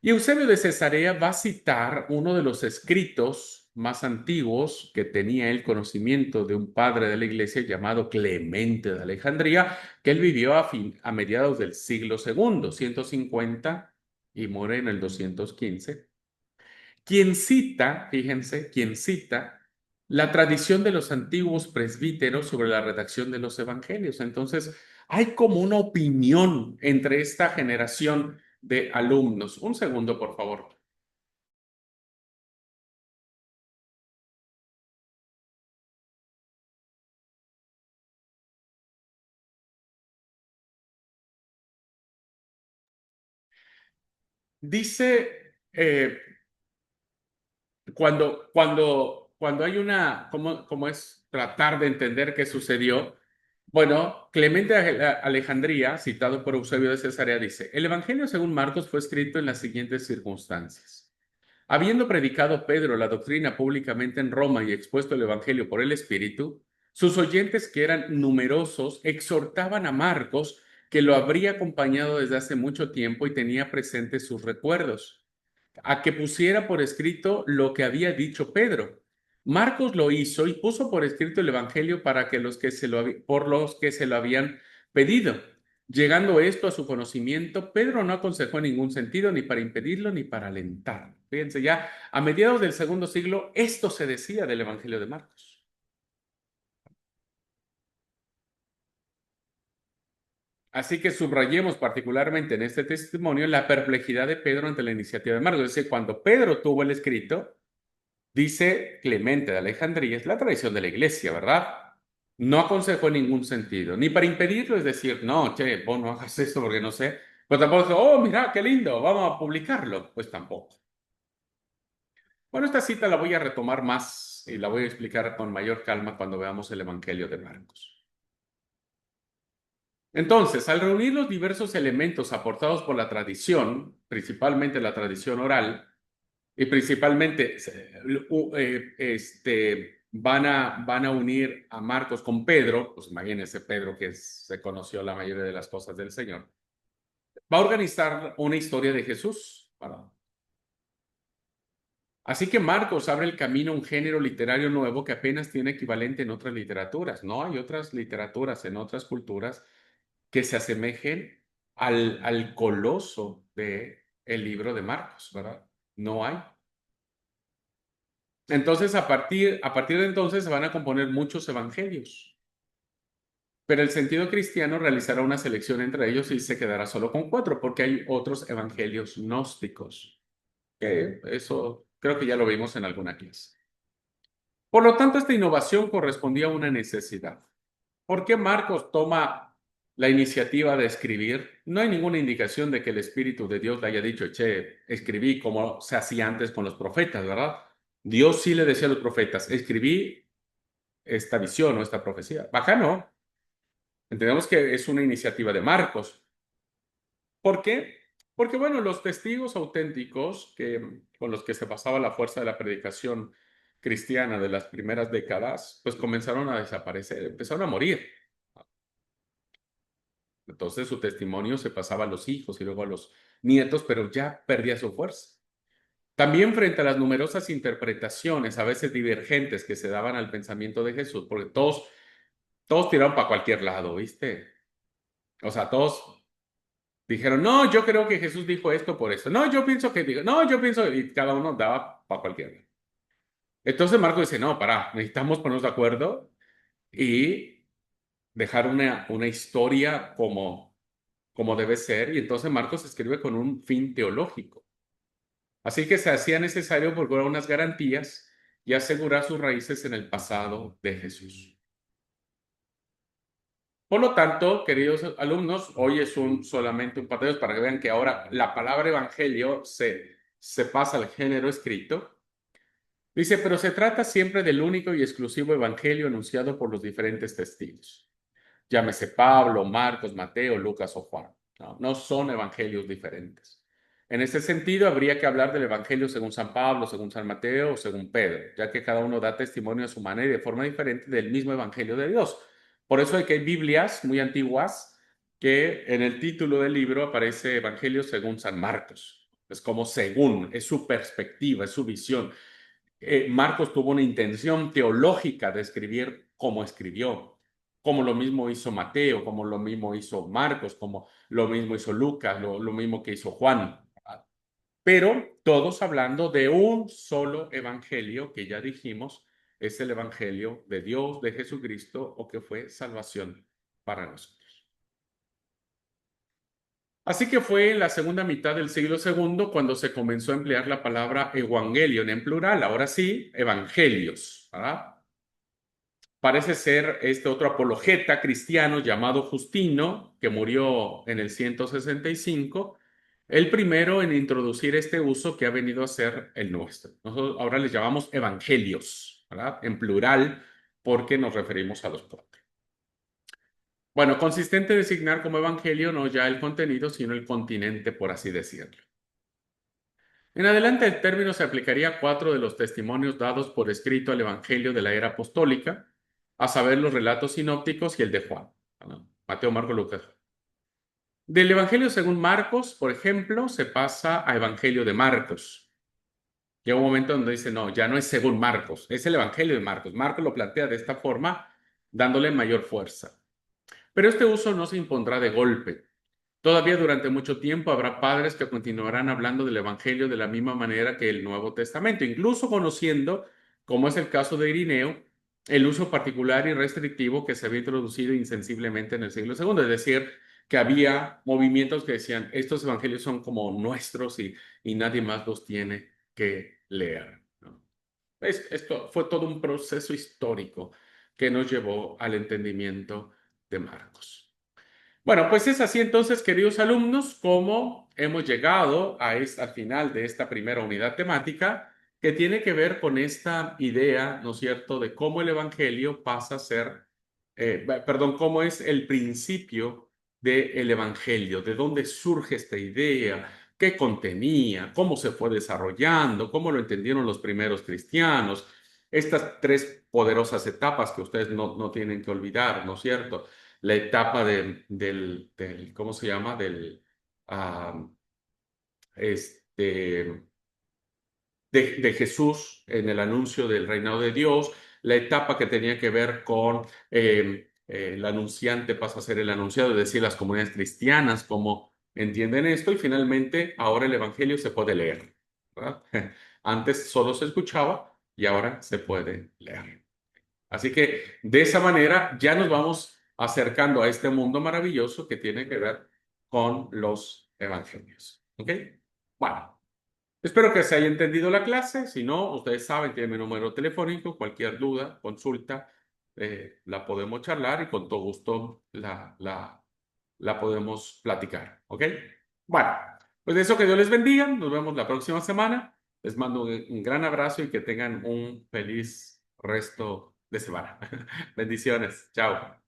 Y Eusebio de Cesarea va a citar uno de los escritos más antiguos que tenía el conocimiento de un padre de la iglesia llamado Clemente de Alejandría, que él vivió a mediados del siglo II, 150, y muere en el 215. Quien cita, fíjense, quien cita la tradición de los antiguos presbíteros sobre la redacción de los evangelios. Entonces, hay como una opinión entre esta generación de alumnos. Un segundo, por favor. Dice, cuando hay una, ¿cómo es tratar de entender qué sucedió? Bueno, Clemente de Alejandría, citado por Eusebio de Cesarea, dice, el Evangelio según Marcos fue escrito en las siguientes circunstancias. Habiendo predicado Pedro la doctrina públicamente en Roma y expuesto el Evangelio por el Espíritu, sus oyentes, que eran numerosos, exhortaban a Marcos, que lo habría acompañado desde hace mucho tiempo y tenía presentes sus recuerdos, a que pusiera por escrito lo que había dicho Pedro, Marcos lo hizo y puso por escrito el Evangelio para que por los que se lo habían pedido. Llegando esto a su conocimiento, Pedro no aconsejó en ningún sentido, ni para impedirlo, ni para alentarlo. Fíjense, ya a mediados del segundo siglo, esto se decía del Evangelio de Marcos. Así que subrayemos particularmente en este testimonio la perplejidad de Pedro ante la iniciativa de Marcos. Es decir, cuando Pedro tuvo el escrito, dice Clemente de Alejandría, es la tradición de la iglesia, ¿verdad? No aconsejó en ningún sentido, ni para impedirlo, es decir, no, che, vos no hagas esto porque no sé, pero tampoco, oh, mira, qué lindo, vamos a publicarlo, pues tampoco. Bueno, esta cita la voy a retomar más y la voy a explicar con mayor calma cuando veamos el Evangelio de Marcos. Entonces, al reunir los diversos elementos aportados por la tradición, principalmente la tradición oral, y principalmente van a unir a Marcos con Pedro, pues imagínense Pedro que se conoció la mayoría de las cosas del Señor, va a organizar una historia de Jesús. Así que Marcos abre el camino a un género literario nuevo que apenas tiene equivalente en otras literaturas. No hay otras literaturas en otras culturas que se asemejen al coloso de el libro de Marcos, ¿verdad? No hay. Entonces, a partir de entonces se van a componer muchos evangelios, pero el sentido cristiano realizará una selección entre ellos y se quedará solo con cuatro, porque hay otros evangelios gnósticos. Eso creo que ya lo vimos en alguna clase. Por lo tanto, esta innovación correspondía a una necesidad. ¿Por qué Marcos toma la iniciativa de escribir? No hay ninguna indicación de que el Espíritu de Dios le haya dicho, che, escribí como se hacía antes con los profetas, ¿verdad? Dios sí le decía a los profetas, escribí esta visión o esta profecía. Acá no. Entendemos que es una iniciativa de Marcos. ¿Por qué? Porque, bueno, los testigos auténticos con los que se basaba la fuerza de la predicación cristiana de las primeras décadas, pues comenzaron a desaparecer, empezaron a morir. Entonces su testimonio se pasaba a los hijos y luego a los nietos, pero ya perdía su fuerza. También frente a las numerosas interpretaciones, a veces divergentes, que se daban al pensamiento de Jesús, porque todos tiraron para cualquier lado, ¿viste? O sea, todos dijeron, no, yo creo que Jesús dijo esto por esto. No, yo pienso que digo, no, yo pienso, y cada uno daba para cualquier lado. Entonces Marco dice, no, para, necesitamos ponernos de acuerdo y dejar una historia como debe ser. Y entonces Marcos escribe con un fin teológico. Así que se hacía necesario procurar unas garantías y asegurar sus raíces en el pasado de Jesús. Por lo tanto, queridos alumnos, hoy es solamente un par de para que vean que ahora la palabra evangelio se pasa al género escrito. Dice, pero se trata siempre del único y exclusivo evangelio anunciado por los diferentes testigos. Llámese Pablo, Marcos, Mateo, Lucas o Juan. No, no son evangelios diferentes. En ese sentido, habría que hablar del evangelio según San Pablo, según San Mateo o según Pedro, ya que cada uno da testimonio a su manera y de forma diferente del mismo evangelio de Dios. Por eso hay que hay Biblias muy antiguas que en el título del libro aparece Evangelio según San Marcos. Es como según, es su perspectiva, es su visión. Marcos tuvo una intención teológica de escribir como escribió, como lo mismo hizo Mateo, como lo mismo hizo Marcos, como lo mismo hizo Lucas, lo mismo que hizo Juan. Pero todos hablando de un solo evangelio que ya dijimos es el evangelio de Dios, de Jesucristo, o que fue salvación para nosotros. Así que fue en la segunda mitad del siglo segundo cuando se comenzó a emplear la palabra evangelion en plural, ahora sí, evangelios, ¿verdad? Parece ser este otro apologeta cristiano llamado Justino, que murió en el 165, el primero en introducir este uso que ha venido a ser el nuestro. Nosotros ahora les llamamos evangelios, ¿verdad? En plural, porque nos referimos a los cuatro. Bueno, consistente designar como evangelio no ya el contenido, sino el continente, por así decirlo. En adelante, el término se aplicaría a cuatro de los testimonios dados por escrito al Evangelio de la era apostólica, a saber, los relatos sinópticos y el de Juan, ¿no? Mateo, Marcos, Lucas. Del Evangelio según Marcos, por ejemplo, se pasa a Evangelio de Marcos. llega un momento donde dice, no, ya no es según Marcos, es el Evangelio de Marcos. Marcos lo plantea de esta forma, dándole mayor fuerza. Pero este uso no se impondrá de golpe. Todavía durante mucho tiempo habrá padres que continuarán hablando del Evangelio de la misma manera que el Nuevo Testamento, incluso conociendo, como es el caso de Irineo, el uso particular y restrictivo que se había introducido insensiblemente en el siglo segundo. Es decir, que había movimientos que decían, estos evangelios son como nuestros y nadie más los tiene que leer, ¿no? Esto fue todo un proceso histórico que nos llevó al entendimiento de Marcos. Bueno, pues es así entonces, queridos alumnos, como hemos llegado al final de esta primera unidad temática que tiene que ver con esta idea, ¿no es cierto?, de cómo el Evangelio pasa a ser, perdón, cómo es el principio del Evangelio, de dónde surge esta idea, qué contenía, cómo se fue desarrollando, cómo lo entendieron los primeros cristianos, estas tres poderosas etapas que ustedes no tienen que olvidar, ¿no es cierto? La etapa ¿cómo se llama? Ah, este, de Jesús en el anuncio del reinado de Dios, la etapa que tenía que ver con el anunciante pasa a ser el anunciado, es decir, las comunidades cristianas, cómo entienden esto, y finalmente ahora el Evangelio se puede leer, ¿verdad? Antes solo se escuchaba y ahora se puede leer. Así que de esa manera ya nos vamos acercando a este mundo maravilloso que tiene que ver con los evangelios. ¿Ok? Bueno, espero que se haya entendido la clase. Si no, ustedes saben, tienen mi número telefónico. Cualquier duda, consulta, la podemos charlar y con todo gusto la podemos platicar. ¿Ok? Bueno, pues eso, que Dios les bendiga. Nos vemos la próxima semana. Les mando un gran abrazo y que tengan un feliz resto de semana. Bendiciones. Chao.